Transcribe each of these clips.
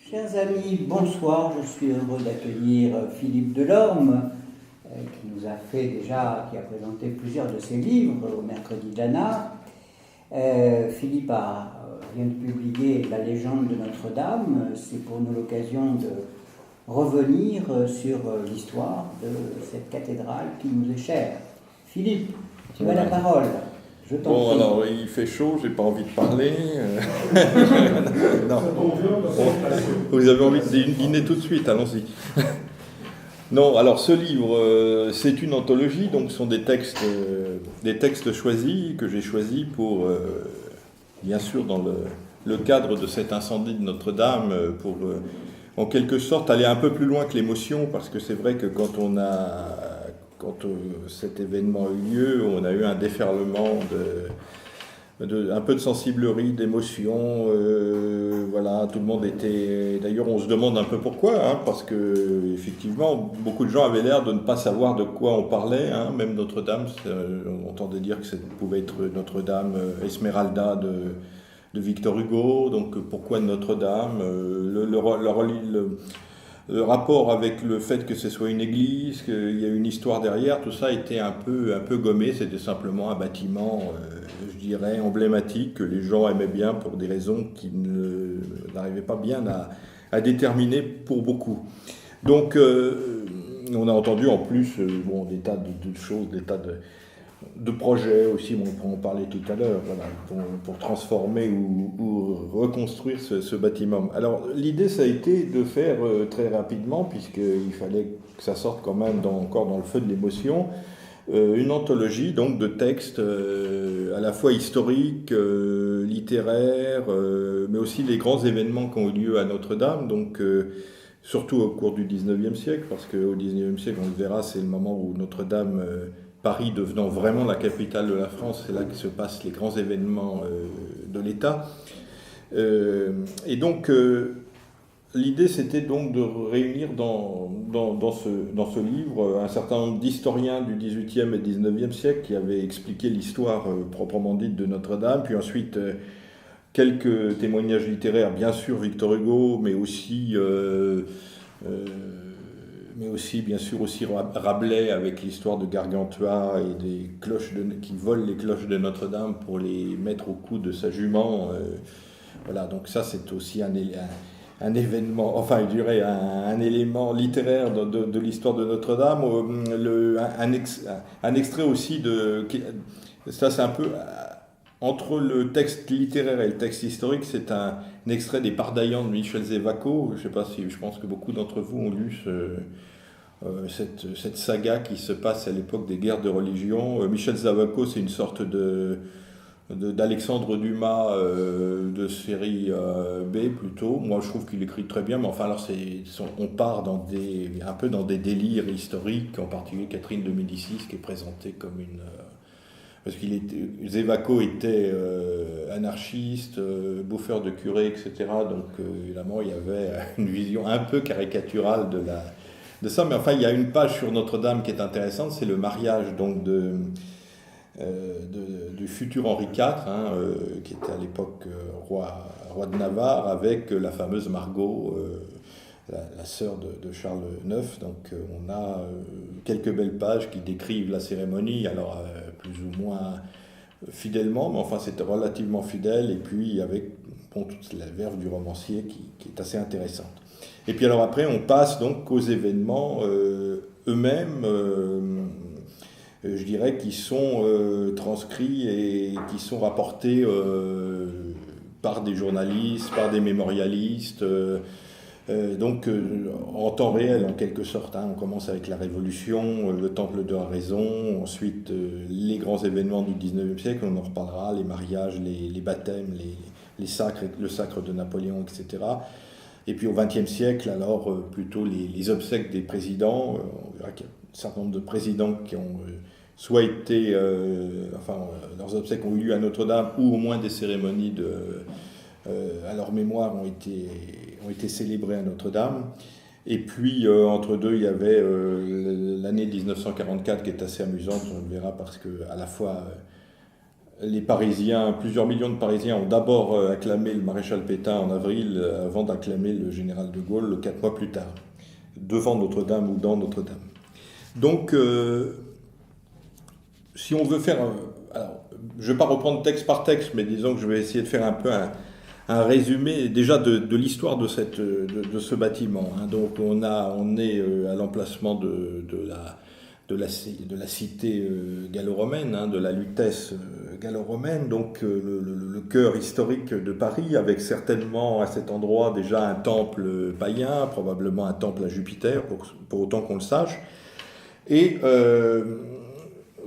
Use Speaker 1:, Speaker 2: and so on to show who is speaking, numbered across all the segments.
Speaker 1: Chers amis, bonsoir. Je suis heureux d'accueillir Philippe Delorme, qui a présenté plusieurs de ses livres au Mercredi de l'Anna. Philippe vient de publier La légende de Notre-Dame. C'est pour nous l'occasion de revenir sur l'histoire de cette cathédrale qui nous est chère. Philippe, tu as la parole. Je t'en prie.
Speaker 2: Alors il fait chaud, j'ai pas envie de parler. Non. Vous avez envie de dîner tout de suite, allons-y. Non, alors ce livre, c'est une anthologie, donc ce sont des textes choisis, que j'ai choisis pour, bien sûr, dans le cadre de cet incendie de Notre-Dame, pour, en quelque sorte, aller un peu plus loin que l'émotion, parce que c'est vrai que quand cet événement a eu lieu, on a eu un déferlement un peu de sensiblerie, d'émotion. Voilà, tout le monde était. D'ailleurs, on se demande un peu pourquoi, parce que effectivement, beaucoup de gens avaient l'air de ne pas savoir de quoi on parlait. Même Notre-Dame, on entendait dire que ça pouvait être Notre-Dame Esmeralda de Victor Hugo. Donc, pourquoi Notre-Dame le rapport avec le fait que ce soit une église, qu'il y a une histoire derrière, tout ça était un peu gommé. C'était simplement un bâtiment, je dirais, emblématique, que les gens aimaient bien pour des raisons qui n'arrivaient pas bien à déterminer pour beaucoup. Donc, on a entendu en plus des tas de choses, des tas de projets aussi, on pourra en parler tout à l'heure, voilà, pour transformer ou reconstruire ce bâtiment. Alors l'idée, ça a été de faire très rapidement, puisqu'il fallait que ça sorte quand même encore dans le feu de l'émotion, une anthologie donc de textes à la fois historiques, littéraires, mais aussi les grands événements qui ont eu lieu à Notre-Dame, donc surtout au cours du 19e siècle, parce qu'au 19e siècle, on le verra, c'est le moment où Notre-Dame... Paris devenant vraiment la capitale de la France, c'est là que se passent les grands événements de l'État. Et donc, l'idée, c'était donc de réunir dans ce livre un certain nombre d'historiens du XVIIIe et XIXe siècle qui avaient expliqué l'histoire proprement dite de Notre-Dame, puis ensuite quelques témoignages littéraires, bien sûr Victor Hugo, mais aussi bien sûr aussi Rabelais avec l'histoire de Gargantua et des cloches qui volent les cloches de Notre-Dame pour les mettre au cou de sa jument. Voilà, donc ça c'est aussi un événement, enfin je dirais un élément littéraire de l'histoire de Notre-Dame. Un extrait aussi ça c'est un peu entre le texte littéraire et le texte historique, c'est un extrait des Pardaillants de Michel Zévaco. Je pense que beaucoup d'entre vous ont lu cette saga qui se passe à l'époque des guerres de religion. Michel Zévaco, c'est une sorte d'Alexandre Dumas de série B plutôt. Moi, je trouve qu'il écrit très bien, mais enfin, alors on part un peu dans des délires historiques, en particulier Catherine de Médicis, qui est présentée comme une... parce Zévaco était anarchiste, bouffeur de curés, etc. Donc, évidemment, il y avait une vision un peu caricaturale de ça. Mais enfin, il y a une page sur Notre-Dame qui est intéressante, c'est le mariage donc du futur Henri IV, qui était à l'époque roi de Navarre, avec la fameuse Margot, la sœur de Charles IX. Donc on a quelques belles pages qui décrivent la cérémonie, alors plus ou moins fidèlement, mais enfin c'était relativement fidèle, et puis avec toute la verve du romancier qui est assez intéressante. Et puis alors après on passe donc aux événements eux-mêmes, je dirais, qui sont transcrits et qui sont rapportés par des journalistes, par des mémorialistes, donc en temps réel en quelque sorte. On commence avec la Révolution, le Temple de la Raison, ensuite les grands événements du 19e siècle, on en reparlera, les mariages, les baptêmes, les sacres, le sacre de Napoléon, etc. Et puis au XXe siècle, alors plutôt les obsèques des présidents. On verra qu'il y a un certain nombre de présidents qui ont soit été, leurs obsèques ont eu lieu à Notre-Dame, ou au moins des cérémonies à leur mémoire ont été célébrées à Notre-Dame. Et puis entre deux, il y avait l'année 1944 qui est assez amusante, on le verra, parce que à la fois les Parisiens, plusieurs millions de Parisiens ont d'abord acclamé le maréchal Pétain en avril avant d'acclamer le général de Gaulle 4 mois plus tard, devant Notre-Dame ou dans Notre-Dame. Donc, si on veut faire... alors, je ne vais pas reprendre texte par texte, mais disons que je vais essayer de faire un peu un résumé déjà de l'histoire de ce bâtiment. Hein. Donc, on est à l'emplacement de la cité gallo-romaine, hein, de la Lutèce gallo-romaine, donc le cœur historique de Paris, avec certainement à cet endroit déjà un temple païen, probablement un temple à Jupiter, pour autant qu'on le sache. Et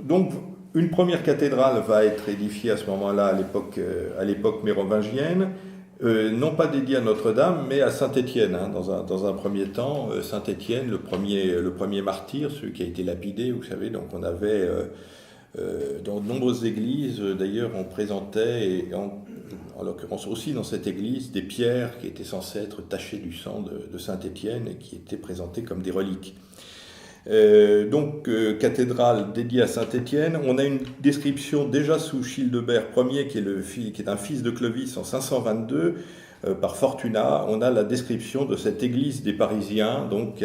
Speaker 2: donc une première cathédrale va être édifiée à ce moment-là, à l'époque mérovingienne, non pas dédiée à Notre-Dame, mais à Saint-Étienne, hein, dans un premier temps. Saint-Étienne, le premier martyr, celui qui a été lapidé, vous savez. Donc on avait, dans de nombreuses églises, d'ailleurs, on présentait, et en l'occurrence aussi dans cette église, des pierres qui étaient censées être tachées du sang de Saint-Étienne et qui étaient présentées comme des reliques. Cathédrale dédiée à Saint-Étienne. On a une description déjà sous Childebert Ier, qui est un fils de Clovis en 522, par Fortunat. On a la description de cette église des Parisiens, donc,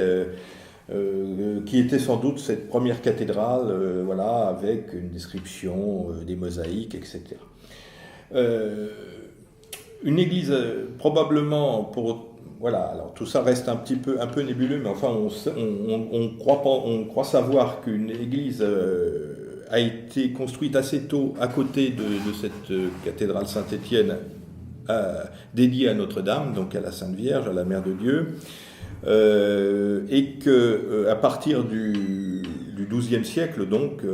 Speaker 2: qui était sans doute cette première cathédrale, voilà, avec une description des mosaïques, etc. Une église probablement pour... Voilà, alors tout ça reste un peu nébuleux, mais enfin on croit savoir qu'une église a été construite assez tôt à côté de cette cathédrale Saint-Étienne dédiée à Notre-Dame, donc à la Sainte Vierge, à la Mère de Dieu, et qu'à partir du XIIe siècle, donc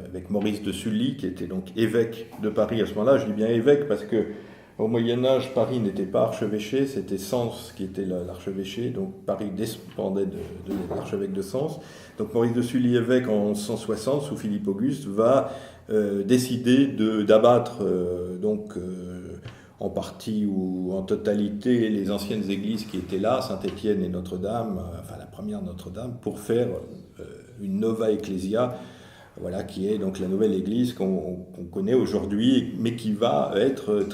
Speaker 2: avec Maurice de Sully, qui était donc évêque de Paris à ce moment-là, je dis bien évêque parce que au Moyen-Âge, Paris n'était pas archevêché, c'était Sens qui était l'archevêché, donc Paris dépendait de l'archevêque de Sens. Donc Maurice de Sully, évêque en 1160, sous Philippe Auguste, va décider d'abattre en partie ou en totalité les anciennes églises qui étaient là, Saint-Étienne et Notre-Dame, enfin la première Notre-Dame, pour faire une Nova Ecclesia, voilà, qui est donc la nouvelle église qu'on connaît aujourd'hui, mais qui va être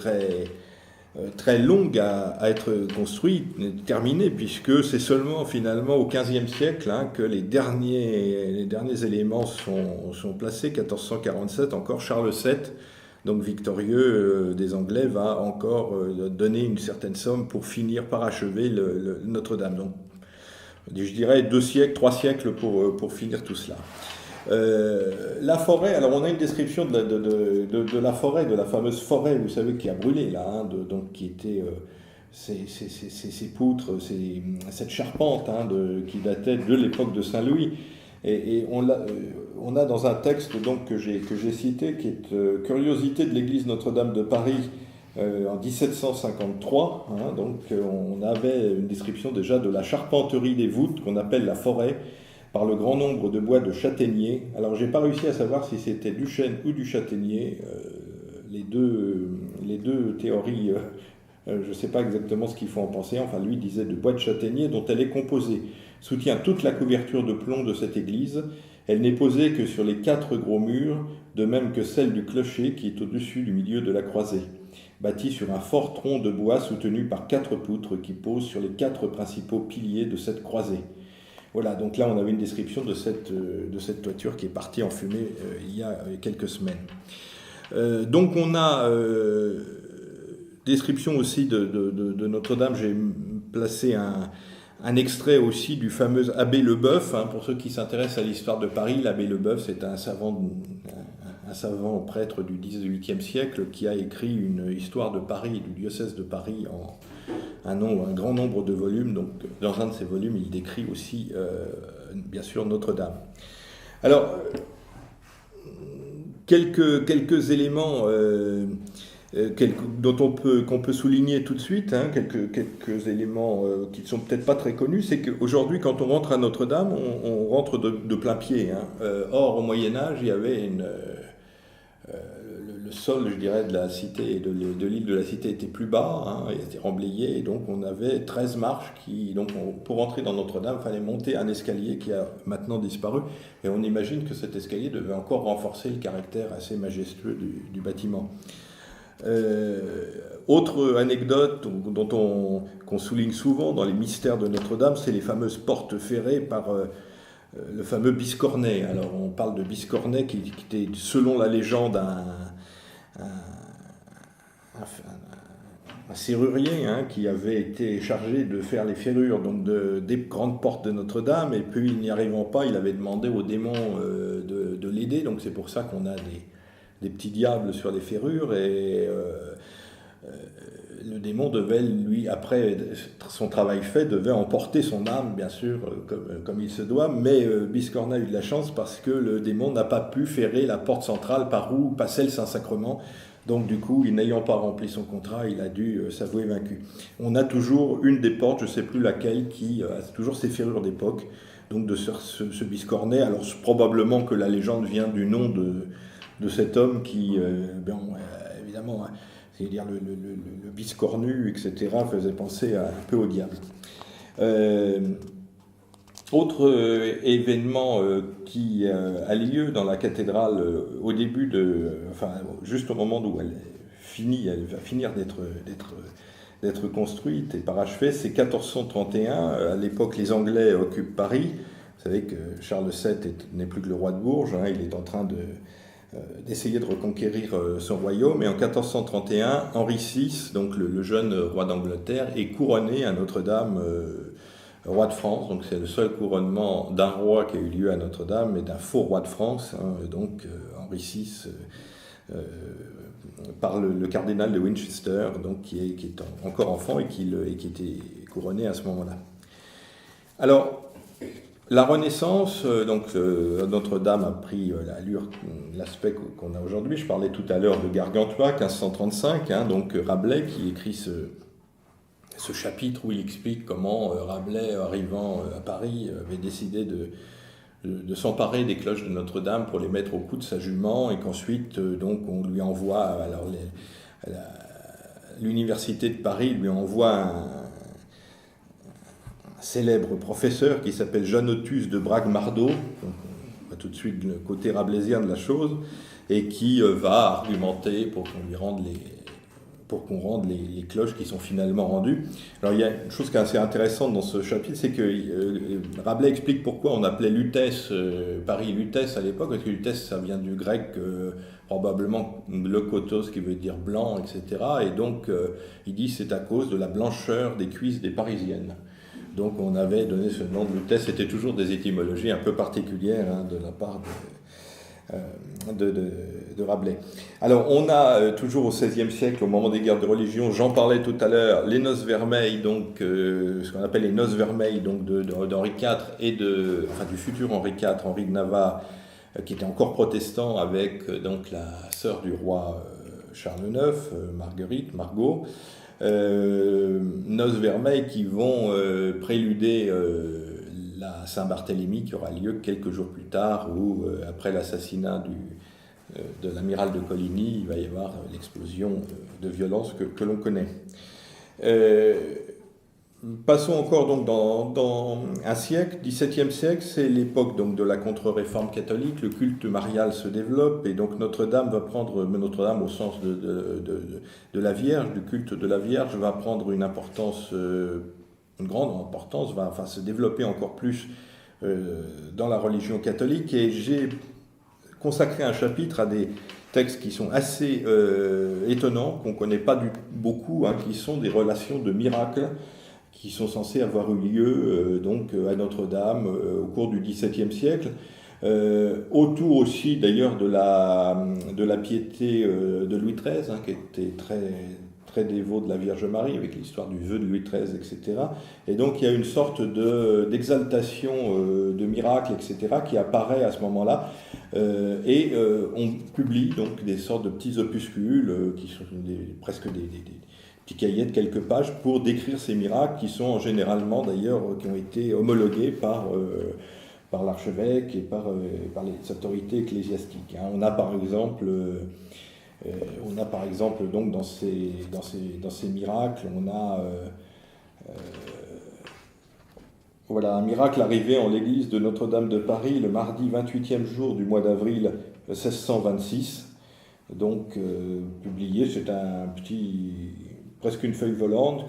Speaker 2: très longue à être construite, terminée, puisque c'est seulement finalement au XVe siècle que les derniers éléments sont placés. 1447, encore Charles VII, donc victorieux des Anglais, va encore donner une certaine somme pour finir par achever Notre-Dame. Donc, je dirais 3 siècles pour finir tout cela. La forêt, alors on a une description de la forêt, de la fameuse forêt, vous savez, qui a brûlé là, hein, donc qui était ces poutres, cette charpente qui datait de l'époque de Saint-Louis. Et on a dans un texte donc, que j'ai cité, qui est Curiosité de l'église Notre-Dame de Paris en 1753. Hein, donc on avait une description déjà de la charpenterie des voûtes qu'on appelle la forêt, par le grand nombre de bois de châtaignier. Alors, j'ai pas réussi à savoir si c'était du chêne ou du châtaignier. Les deux théories, je ne sais pas exactement ce qu'il faut en penser. Enfin, lui disait de bois de châtaignier dont elle est composée. Soutient toute la couverture de plomb de cette église. Elle n'est posée que sur les 4 gros murs, de même que celle du clocher qui est au-dessus du milieu de la croisée. Bâtie sur un fort tronc de bois soutenu par 4 poutres qui posent sur les 4 principaux piliers de cette croisée. Voilà, donc là on avait une description de cette toiture qui est partie en fumée il y a quelques semaines. Donc on a description aussi de Notre-Dame. J'ai placé un extrait aussi du fameux abbé Leboeuf. Pour ceux qui s'intéressent à l'histoire de Paris, l'abbé Leboeuf, c'est un savant prêtre du XVIIIe siècle qui a écrit une histoire de Paris, du diocèse de Paris en un grand nombre de volumes. Donc, dans un de ces volumes, il décrit aussi, bien sûr, Notre-Dame. Alors, quelques éléments qu'on peut souligner tout de suite, quelques éléments qui ne sont peut-être pas très connus, c'est qu'aujourd'hui, quand on rentre à Notre-Dame, on rentre de plein pied. Or, au Moyen-Âge, il y avait le sol, je dirais, de la cité, de l'île de la Cité était plus bas, hein, il était remblayé, et donc on avait 13 marches pour entrer dans Notre-Dame, il fallait monter un escalier qui a maintenant disparu, et on imagine que cet escalier devait encore renforcer le caractère assez majestueux du bâtiment. Autre anecdote qu'on souligne souvent dans les mystères de Notre-Dame, c'est les fameuses portes ferrées par le fameux Biscornet. Alors on parle de Biscornet qui était, selon la légende, un serrurier, hein, qui avait été chargé de faire les ferrures donc des grandes portes de Notre-Dame, et puis n'y arrivant pas, il avait demandé au démon de l'aider, donc c'est pour ça qu'on a des petits diables sur les ferrures, et le démon devait, lui, après son travail fait, devait emporter son âme, bien sûr, comme il se doit, mais Biscornet a eu de la chance parce que le démon n'a pas pu ferrer la porte centrale par où passait le Saint-Sacrement. Donc du coup, n'ayant pas rempli son contrat, il a dû s'avouer vaincu. On a toujours une des portes, je ne sais plus laquelle, qui a toujours ses ferrures d'époque, donc de ce Biscornet. Alors probablement que la légende vient du nom de cet homme qui, évidemment, c'est-à-dire le biscornu, etc., faisait penser un peu au diable. Autre événement qui a lieu dans la cathédrale au début juste au moment où elle va finir d'être construite et parachevée, c'est 1431. À l'époque, les Anglais occupent Paris. Vous savez que Charles VII n'est plus que le roi de Bourges, hein, il est en train d'essayer de reconquérir son royaume. Et en 1431, Henri VI, donc le jeune roi d'Angleterre, est couronné à Notre-Dame roi de France. Donc c'est le seul couronnement d'un roi qui a eu lieu à Notre-Dame, et d'un faux roi de France. Hein, donc Henri VI par le cardinal de Winchester, donc qui est encore enfant et qui était couronné à ce moment-là. Alors, la Renaissance, Notre-Dame a pris l'allure, l'aspect qu'on a aujourd'hui. Je parlais tout à l'heure de Gargantua, 1535, hein, donc Rabelais qui écrit ce chapitre où il explique comment Rabelais, arrivant à Paris, avait décidé de s'emparer des cloches de Notre-Dame pour les mettre au cou de sa jument, et qu'ensuite donc on lui envoie, l'université de Paris lui envoie un célèbre professeur qui s'appelle Janotus de Bragmardo, on voit tout de suite le côté rabelaisien de la chose, et qui va argumenter pour qu'on rende les cloches qui sont finalement rendues. Alors il y a une chose qui est assez intéressante dans ce chapitre, c'est que Rabelais explique pourquoi on appelait Lutèce, Paris Lutèce à l'époque, parce que Lutèce ça vient du grec probablement leukotos qui veut dire blanc, etc. Et donc il dit c'est à cause de la blancheur des cuisses des Parisiennes. Donc on avait donné ce nom de Lutèce. C'était toujours des étymologies un peu particulières, hein, de la part de Rabelais. Alors on a toujours au XVIe siècle, au moment des guerres de religion, j'en parlais tout à l'heure, les noces vermeilles, donc ce qu'on appelle les noces vermeilles donc d'Henri IV et du futur Henri IV, Henri de Navarre, qui était encore protestant, avec donc la sœur du roi Charles IX, Margot. Noces vermeilles qui vont préluder la Saint-Barthélemy, qui aura lieu quelques jours plus tard, où après l'assassinat de l'amiral de Coligny, il va y avoir l'explosion de violence que l'on connaît. Passons encore donc dans un siècle, XVIIe siècle, c'est l'époque donc de la contre-réforme catholique, le culte marial se développe, et donc Notre-Dame va prendre, Notre-Dame au sens de la Vierge, du culte de la Vierge, va prendre une importance, une grande importance, va se développer encore plus dans la religion catholique, et j'ai consacré un chapitre à des textes qui sont assez étonnants, qu'on ne connaît pas beaucoup, hein, qui sont des relations de miracles, qui sont censés avoir eu lieu à Notre-Dame au cours du XVIIe siècle, autour aussi d'ailleurs de la piété de Louis XIII, hein, qui était très, très dévot de la Vierge Marie, avec l'histoire du vœu de Louis XIII, etc. Et donc il y a une sorte d'exaltation de miracles, etc., qui apparaît à ce moment-là, et on publie donc des sortes de petits opuscules qui sont presque des petits cahiers de quelques pages pour décrire ces miracles, qui sont généralement d'ailleurs qui ont été homologués par l'archevêque et par les autorités ecclésiastiques. On a par exemple On a par exemple donc dans ces miracles, on a voilà, un miracle arrivé en l'église de Notre-Dame de Paris le mardi 28e jour du mois d'avril 1626. Donc publié, c'est un petit, presque une feuille volante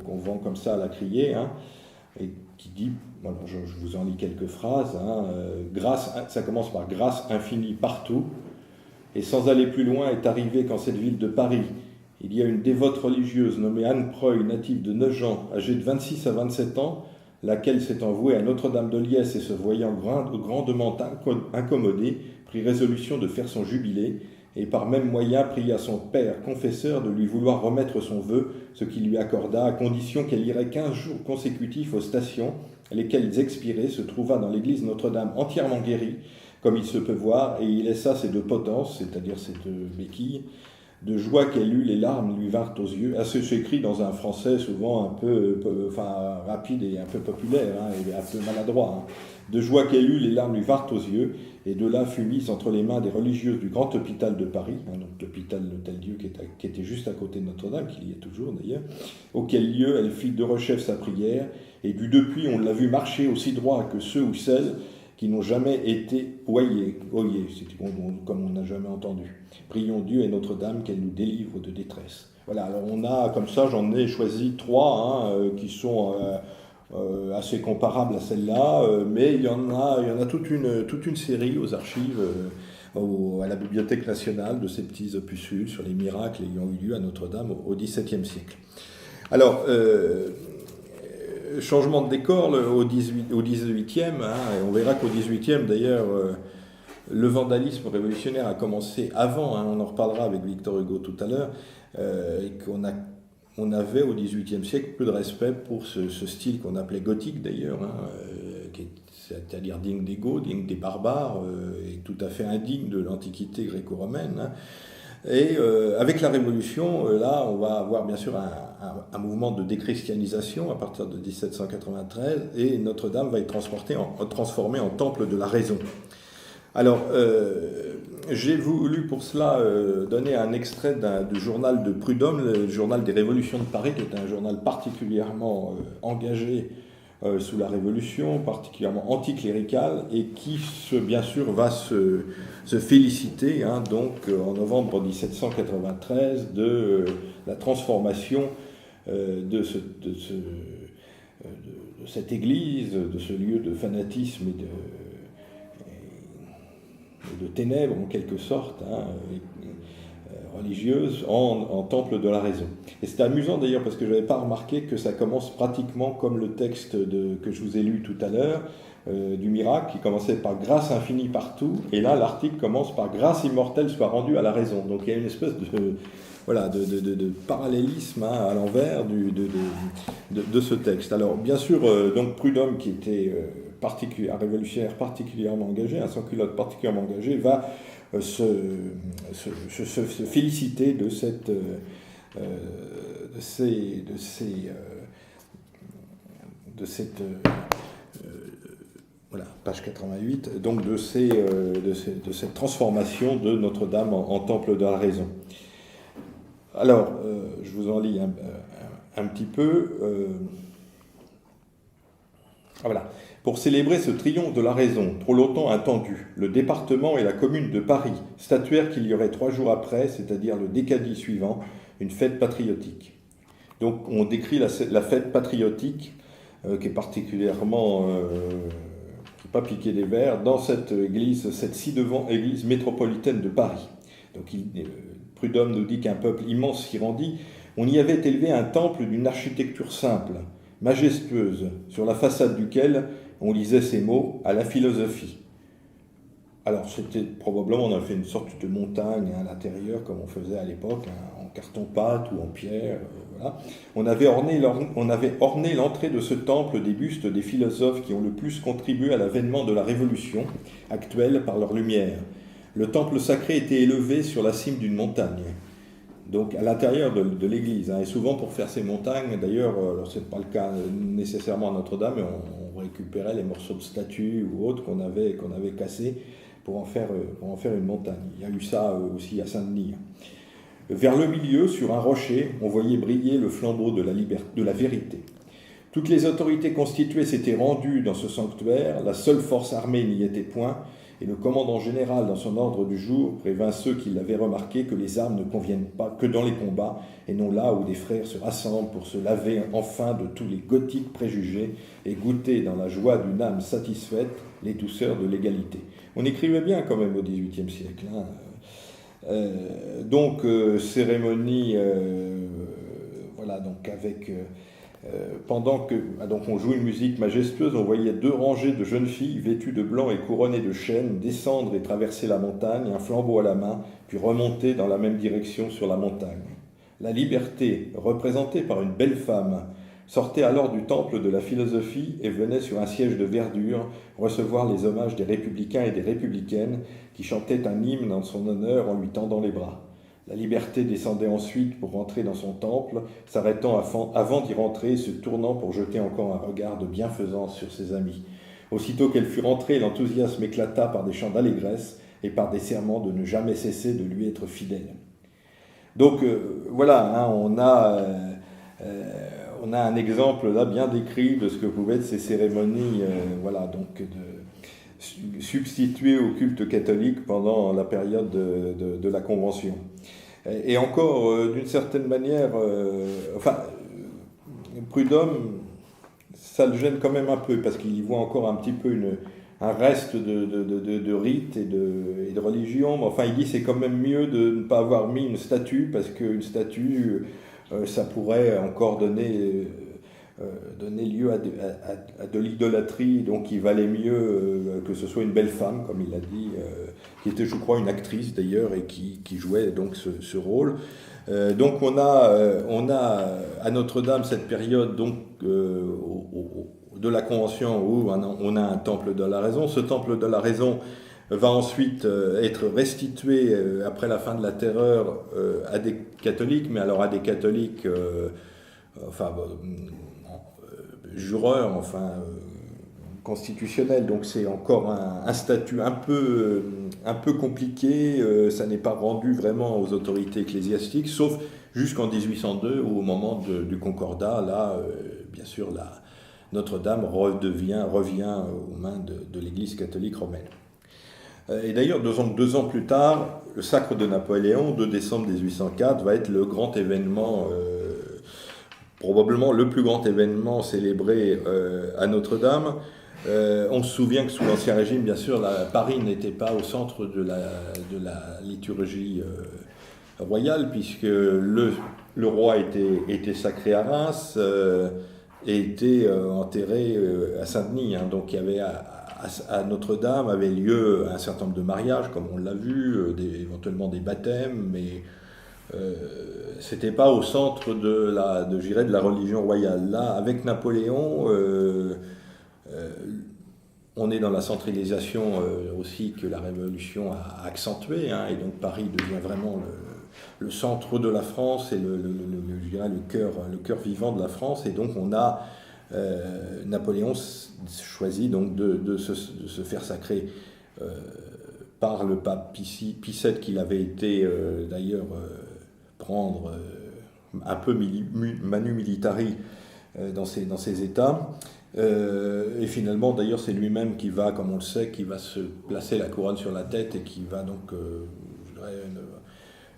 Speaker 2: qu'on vend comme ça à la criée, hein, et qui dit, alors je vous en lis quelques phrases, hein, grâce, ça commence par grâce infinie partout, et sans aller plus loin est arrivé qu'en cette ville de Paris, il y a une dévote religieuse nommée Anne Preuil, native de Nogent, âgée de 26 à 27 ans, laquelle s'étant vouée à Notre-Dame de Liesse et se voyant grandement incommodée, prit résolution de faire son jubilé, et par même moyen pria son père confesseur de lui vouloir remettre son vœu, ce qu'il lui accorda, à condition qu'elle irait 15 jours consécutifs aux stations, lesquelles expirées, se trouva dans l'église Notre-Dame entièrement guérie, comme il se peut voir, et il laissa ces deux potences, c'est-à-dire ces deux béquilles. De joie qu'elle eut, les larmes lui vinrent aux yeux. Ah, c'est écrit dans un français souvent un peu rapide et un peu populaire, hein, et un peu maladroit. Hein. De joie qu'elle eut, les larmes lui vinrent aux yeux, et de là fut mise entre les mains des religieuses du grand hôpital de Paris, hein, donc l'hôpital l'Hôtel-Dieu qui était juste à côté de Notre-Dame, qu'il y est toujours d'ailleurs, auquel lieu elle fit de rechef sa prière, et du depuis on l'a vu marcher aussi droit que ceux ou celles qui n'ont jamais été oyés, c'est comme on n'a jamais entendu. Prions Dieu et Notre-Dame qu'elle nous délivre de détresse. Voilà, alors on a, comme ça, j'en ai choisi 3 qui sont assez comparables à celle-là, mais il y en a toute une série aux archives, à la Bibliothèque nationale, de ces petits opusules sur les miracles ayant eu lieu à Notre-Dame au XVIIe siècle. Alors, changement de décor au 18e, hein, et on verra qu'au 18e d'ailleurs le vandalisme révolutionnaire a commencé avant, hein, on en reparlera avec Victor Hugo tout à l'heure, et on avait au 18e siècle peu de respect pour ce style qu'on appelait gothique d'ailleurs, hein, c'est-à-dire digne des Goths, digne des barbares, et tout à fait indigne de l'Antiquité gréco-romaine. Hein. Et avec la Révolution, là, on va avoir bien sûr un mouvement de déchristianisation à partir de 1793, et Notre-Dame va être transformée en temple de la raison. Alors, j'ai voulu pour cela donner un extrait du journal de Prudhomme, le journal des Révolutions de Paris, qui est un journal particulièrement engagé sous la Révolution, particulièrement anticlérical, et qui, bien sûr, va se féliciter, hein, donc en novembre 1793, de la transformation de cette église, de ce lieu de fanatisme et de ténèbres, en quelque sorte, hein, religieuse, en temple de la raison. Et c'est amusant d'ailleurs parce que je n'avais pas remarqué que ça commence pratiquement comme le texte que je vous ai lu tout à l'heure, du miracle, qui commençait par grâce infinie partout, et là l'article commence par grâce immortelle soit rendue à la raison. Donc il y a une espèce de parallélisme, hein, à l'envers de ce texte. Alors bien sûr, donc Prudhomme, qui était un révolutionnaire particulièrement engagé, un sans-culotte particulièrement engagé, va se féliciter de cette voilà, page 88, donc de cette transformation de Notre-Dame en temple de la raison. Alors, je vous en lis un petit peu. Voilà. Pour célébrer ce triomphe de la raison, trop longtemps attendu, le département et la commune de Paris statuèrent qu'il y aurait 3 jours après, c'est-à-dire le décadi suivant, une fête patriotique. Donc on décrit la fête patriotique, qui est particulièrement, qui n'est pas piqué des vers, dans cette église, cette ci-devant église métropolitaine de Paris. Donc Prudhomme nous dit qu'un peuple immense s'y rendit. On y avait élevé un temple d'une architecture simple, majestueuse, sur la façade duquel on lisait ces mots « à la philosophie ». Alors c'était probablement, on a fait une sorte de montagne à l'intérieur, comme on faisait à l'époque, hein, en carton-pâte ou en pierre, voilà. On avait orné l'entrée de ce temple des bustes des philosophes qui ont le plus contribué à l'avènement de la révolution actuelle par leur lumière. Le temple sacré était élevé sur la cime d'une montagne, donc à l'intérieur de l'église, hein, et souvent pour faire ces montagnes, d'ailleurs, alors c'est pas le cas nécessairement à Notre-Dame, mais on récupérait les morceaux de statues ou autres qu'on avait cassés pour en faire une montagne. Il y a eu ça aussi à Saint-Denis. Vers le milieu, sur un rocher, on voyait briller le flambeau de la vérité. Toutes les autorités constituées s'étaient rendues dans ce sanctuaire, la seule force armée n'y était point, et le commandant général, dans son ordre du jour, prévint ceux qui l'avaient remarqué que les armes ne conviennent pas que dans les combats, et non là où des frères se rassemblent pour se laver enfin de tous les gothiques préjugés et goûter dans la joie d'une âme satisfaite les douceurs de l'égalité. On écrivait bien quand même au XVIIIe siècle. Cérémonie, voilà, donc avec... pendant que donc on joue une musique majestueuse, on voyait 2 rangées de jeunes filles vêtues de blanc et couronnées de chênes descendre et traverser la montagne, un flambeau à la main, puis remonter dans la même direction sur la montagne. La liberté, représentée par une belle femme, sortait alors du temple de la philosophie et venait sur un siège de verdure recevoir les hommages des républicains et des républicaines qui chantaient un hymne en son honneur en lui tendant les bras. La liberté descendait ensuite pour rentrer dans son temple, s'arrêtant avant d'y rentrer et se tournant pour jeter encore un regard de bienfaisance sur ses amis. Aussitôt qu'elle fut rentrée, l'enthousiasme éclata par des chants d'allégresse et par des serments de ne jamais cesser de lui être fidèle. Donc voilà, on a un exemple là bien décrit de ce que pouvaient être ces cérémonies, substituées au culte catholique pendant la période de la Convention. Et encore, d'une certaine manière, Prudhomme, ça le gêne quand même un peu, parce qu'il y voit encore un petit peu un reste de rite et de religion. Mais enfin, il dit que c'est quand même mieux de ne pas avoir mis une statue, parce qu'une statue, ça pourrait encore donner lieu à de l'idolâtrie, donc il valait mieux que ce soit une belle femme, comme il a dit, qui était, je crois, une actrice d'ailleurs, et qui jouait donc ce rôle. Donc on a à Notre-Dame cette période donc de la Convention où on a un temple de la raison. Ce temple de la raison va ensuite être restitué après la fin de la Terreur à des catholiques, mais alors à des catholiques jureurs, constitutionnel, donc c'est encore un statut un peu compliqué, ça n'est pas rendu vraiment aux autorités ecclésiastiques, sauf jusqu'en 1802, où au moment du Concordat, là, bien sûr, Notre-Dame revient aux mains de l'Église catholique romaine. Et d'ailleurs, 2 ans plus tard, le sacre de Napoléon, 2 décembre 1804, va être le grand événement, probablement le plus grand événement célébré à Notre-Dame. On se souvient que sous l'Ancien Régime, bien sûr, Paris n'était pas au centre de la liturgie royale, puisque le roi était sacré à Reims et était enterré à Saint-Denis. Donc il y avait à Notre-Dame avait lieu un certain nombre de mariages, comme on l'a vu, éventuellement des baptêmes, mais c'était pas au centre de la religion royale. Là, avec Napoléon, on est dans la centralisation aussi que la Révolution a accentuée, et donc Paris devient vraiment le centre de la France et le cœur vivant de la France, et donc on a Napoléon choisit donc de se faire sacrer par le pape Pie VII, qu'il avait été d'ailleurs prendre un peu manu militari dans ses états. Et finalement, d'ailleurs, c'est lui-même qui va, comme on le sait, qui va se placer la couronne sur la tête et qui va donc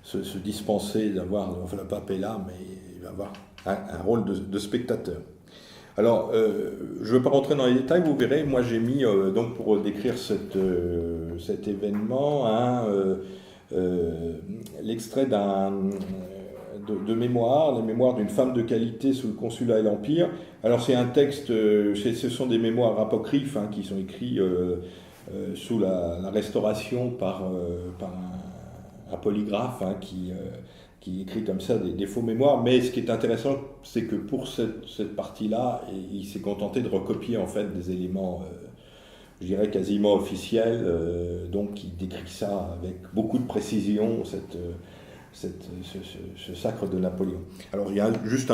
Speaker 2: se dispenser d'avoir... Enfin, le pape est là, mais il va avoir un rôle de spectateur. Alors, je ne veux pas rentrer dans les détails, vous verrez, moi j'ai mis, donc pour décrire cet événement, l'extrait de mémoires, les mémoires d'une femme de qualité sous le Consulat et l'Empire. Alors c'est un texte, ce sont des mémoires apocryphes qui sont écrits sous la Restauration par un polygraphe qui écrit comme ça des faux mémoires. Mais ce qui est intéressant, c'est que pour cette partie-là, il s'est contenté de recopier en fait des éléments, je dirais quasiment officiels, donc qui décrit ça avec beaucoup de précision, ce sacre de Napoléon. Alors il y a juste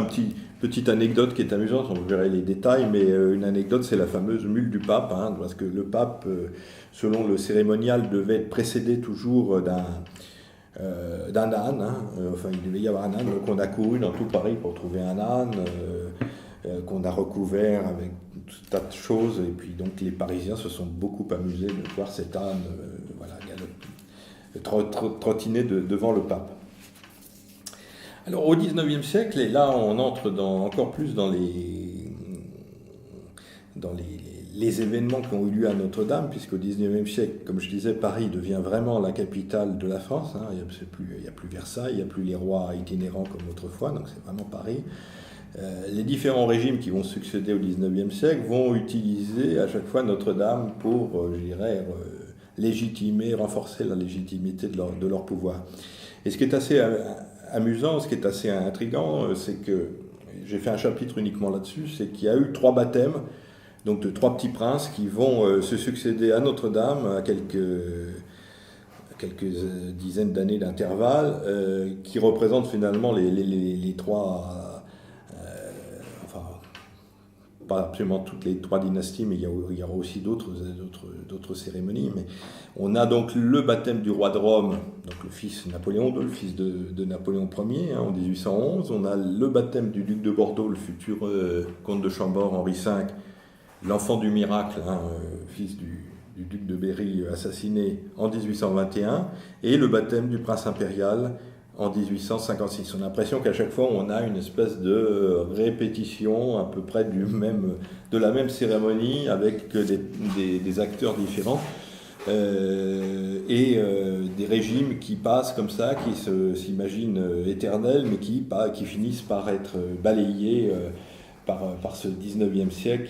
Speaker 2: petite anecdote qui est amusante, on verrait les détails, mais une anecdote, c'est la fameuse mule du pape, parce que le pape, selon le cérémonial, devait être précédé toujours d'un âne. Enfin, il devait y avoir un âne, donc on a couru dans tout Paris pour trouver un âne, qu'on a recouvert avec tout un tas de choses. Et puis donc les Parisiens se sont beaucoup amusés de voir cet âne trottiner devant le pape. Alors au XIXe siècle, et là on entre encore plus dans les événements qui ont eu lieu à Notre-Dame, puisqu'au XIXe siècle, comme je disais, Paris devient vraiment la capitale de la France. Il n'y a plus Versailles, il n'y a plus les rois itinérants comme autrefois, donc c'est vraiment Paris. Les différents régimes qui vont succéder au XIXe siècle vont utiliser à chaque fois Notre-Dame pour, légitimer, renforcer la légitimité de leur pouvoir. Et ce qui est assez amusant, ce qui est assez intriguant, c'est que, j'ai fait un chapitre uniquement là-dessus, c'est qu'il y a eu 3 baptêmes, donc de 3 petits princes qui vont se succéder à Notre-Dame à quelques dizaines d'années d'intervalle, qui représentent finalement les 3... pas absolument toutes les 3 dynasties, mais il y aura aussi d'autres cérémonies. Mais on a donc le baptême du roi de Rome, donc le fils Napoléon II, le fils de Napoléon Ier, en 1811. On a le baptême du duc de Bordeaux, le futur comte de Chambord, Henri V, l'enfant du miracle, fils du duc de Berry, assassiné en 1821, et le baptême du prince impérial en 1856. On a l'impression qu'à chaque fois, on a une espèce de répétition à peu près de la même cérémonie avec des acteurs différents et des régimes qui passent comme ça, qui s'imaginent éternels, mais qui finissent par être balayés par ce 19e siècle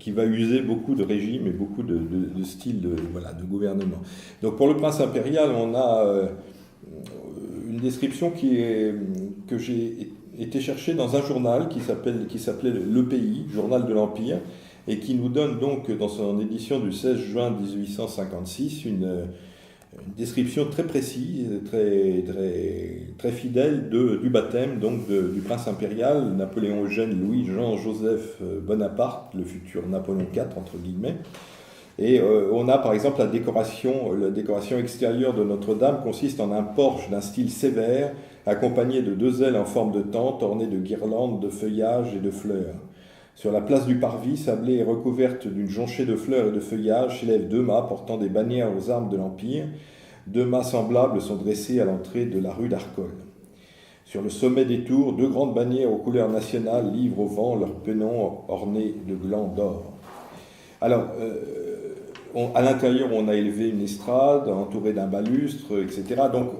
Speaker 2: qui va user beaucoup de régimes et beaucoup de styles de gouvernement. Donc pour le prince impérial, on a une description que j'ai été chercher dans un journal qui s'appelait Le Pays, journal de l'Empire, et qui nous donne donc dans son édition du 16 juin 1856 une description très précise, très fidèle du baptême donc du prince impérial Napoléon Eugène Louis Jean-Joseph Bonaparte, le futur Napoléon IV entre guillemets. Et on a par exemple la décoration extérieure de Notre-Dame consiste en un porche d'un style sévère, accompagné de 2 ailes en forme de tente ornées de guirlandes, de feuillages et de fleurs. Sur la place du parvis, sablée et recouverte d'une jonchée de fleurs et de feuillages, s'élèvent 2 mâts portant des bannières aux armes de l'Empire. 2 mâts semblables sont dressés à l'entrée de la rue d'Arcole. Sur le sommet des tours, 2 grandes bannières aux couleurs nationales livrent au vent leurs penons ornés de glands d'or. Alors, à l'intérieur, on a élevé une estrade entourée d'un balustre, etc. Donc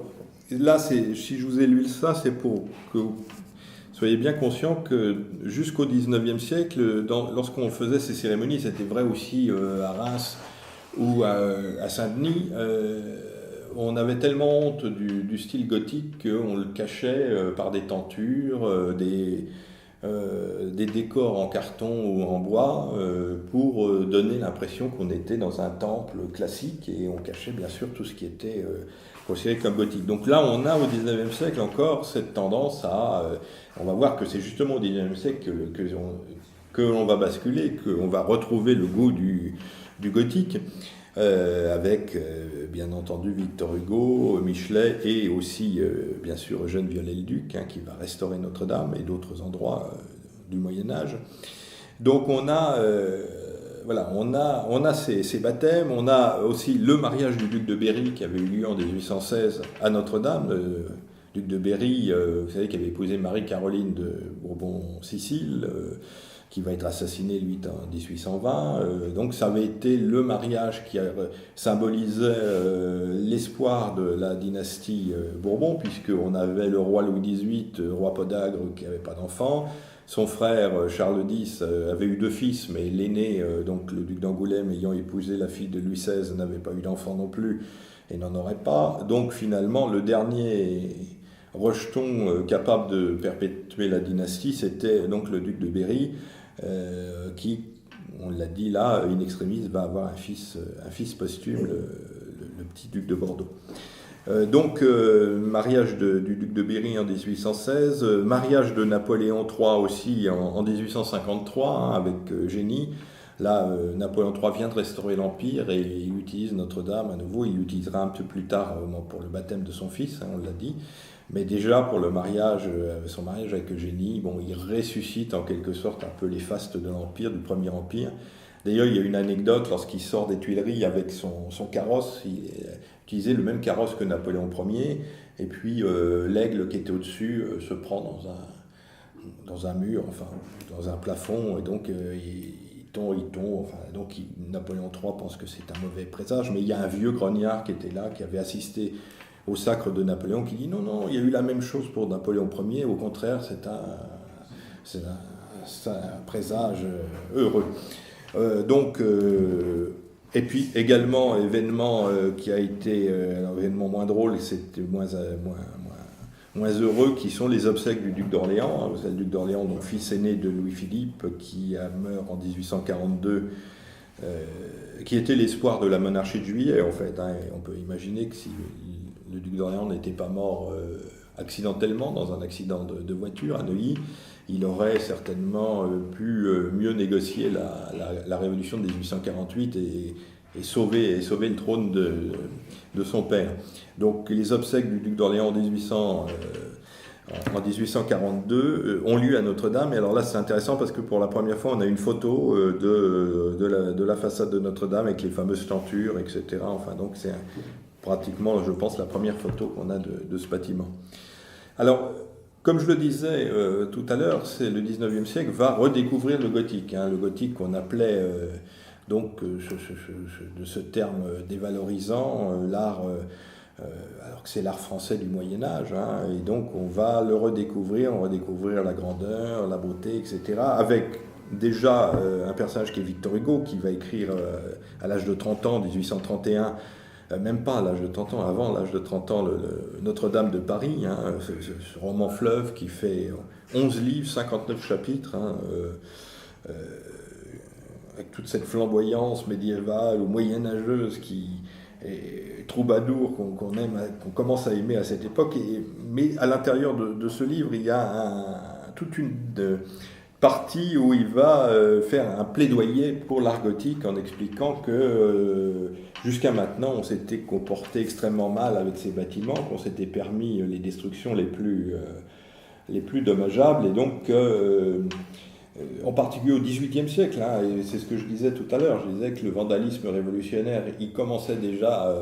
Speaker 2: là, si je vous ai lu ça, c'est pour que vous soyez bien conscients que jusqu'au XIXe siècle, lorsqu'on faisait ces cérémonies, c'était vrai aussi à Reims ou à Saint-Denis, on avait tellement honte du style gothique qu'on le cachait par des tentures, des décors en carton ou en bois pour donner l'impression qu'on était dans un temple classique, et on cachait bien sûr tout ce qui était considéré comme gothique. Donc là, on a au XIXe siècle encore cette tendance on va voir que c'est justement au XIXe siècle que l'on va basculer, qu'on va retrouver le goût du gothique. Avec bien entendu Victor Hugo, Michelet et aussi bien sûr Eugène Viollet-le-Duc qui va restaurer Notre-Dame et d'autres endroits du Moyen-Âge. Donc on a ces baptêmes, on a aussi le mariage du duc de Berry qui avait eu lieu en 1816 à Notre-Dame. Le duc de Berry, vous savez, qui avait épousé Marie-Caroline de Bourbon-Sicile, qui va être assassiné, lui, en 1820. Donc ça avait été le mariage qui symbolisait l'espoir de la dynastie Bourbon, puisqu'on avait le roi Louis XVIII, roi podagre, qui n'avait pas d'enfant. Son frère, Charles X, avait eu 2 fils, mais l'aîné, donc le duc d'Angoulême, ayant épousé la fille de Louis XVI, n'avait pas eu d'enfant non plus, et n'en aurait pas. Donc finalement, le dernier rejeton capable de perpétuer la dynastie, c'était donc le duc de Berry, qui, on l'a dit là, in extremis, va avoir un fils posthume, le petit duc de Bordeaux. Mariage du duc de Berry en 1816, mariage de Napoléon III aussi en 1853 avec Eugénie. Là, Napoléon III vient de restaurer l'Empire et il utilise Notre-Dame à nouveau. Il l'utilisera un peu plus tard pour le baptême de son fils, hein, on l'a dit. Mais déjà pour le mariage, son mariage avec Eugénie, bon, il ressuscite en quelque sorte un peu les fastes de l'Empire, du Premier Empire. D'ailleurs, il y a une anecdote, lorsqu'il sort des Tuileries avec son carrosse, il utilisait le même carrosse que Napoléon Ier, et puis l'aigle qui était au-dessus se prend dans un mur, enfin dans un plafond, et donc il tombe, enfin, donc Napoléon III pense que c'est un mauvais présage, mais il y a un vieux grognard qui était là, qui avait assisté au sacre de Napoléon, qui dit non, non, il y a eu la même chose pour Napoléon Ier, au contraire, c'est un présage heureux. Et puis également, événement qui a été, alors événement moins drôle, c'était moins heureux, qui sont les obsèques du duc d'Orléans. Hein. C'est le duc d'Orléans, donc fils aîné de Louis-Philippe, qui meurt en 1842, qui était l'espoir de la monarchie de Juillet, en fait. Hein. On peut imaginer que si le duc d'Orléans n'était pas mort accidentellement dans un accident de voiture à Neuilly, il aurait certainement pu mieux négocier la révolution de 1848 et sauver le trône de son père. Donc les obsèques du duc d'Orléans en 1842 ont lieu à Notre-Dame. Et alors là, c'est intéressant parce que pour la première fois, on a une photo de la façade de Notre-Dame avec les fameuses tentures, etc. Enfin, donc c'est pratiquement, je pense, la première photo qu'on a de ce bâtiment. Alors, comme je le disais tout à l'heure, le 19e siècle va redécouvrir le gothique. Hein, le gothique qu'on appelait, de ce terme dévalorisant, l'art, alors que c'est l'art français du Moyen-Âge. Hein, et donc on va le redécouvrir, la grandeur, la beauté, etc. Avec déjà un personnage qui est Victor Hugo, qui va écrire à l'âge de 30 ans, 1831, même pas à l'âge de 30 ans, avant l'âge de 30 ans, le Notre-Dame de Paris, hein, ce roman fleuve qui fait 11 livres, 59 chapitres, hein, avec toute cette flamboyance médiévale ou moyenâgeuse qui est troubadour qu'on commence à aimer à cette époque. Mais à l'intérieur de ce livre, il y a toute une partie où il va faire un plaidoyer pour l'art gothique en expliquant que jusqu'à maintenant on s'était comporté extrêmement mal avec ces bâtiments, qu'on s'était permis les destructions les plus dommageables, et donc en particulier au XVIIIe siècle, hein, et c'est ce que je disais tout à l'heure, je disais que le vandalisme révolutionnaire il commençait déjà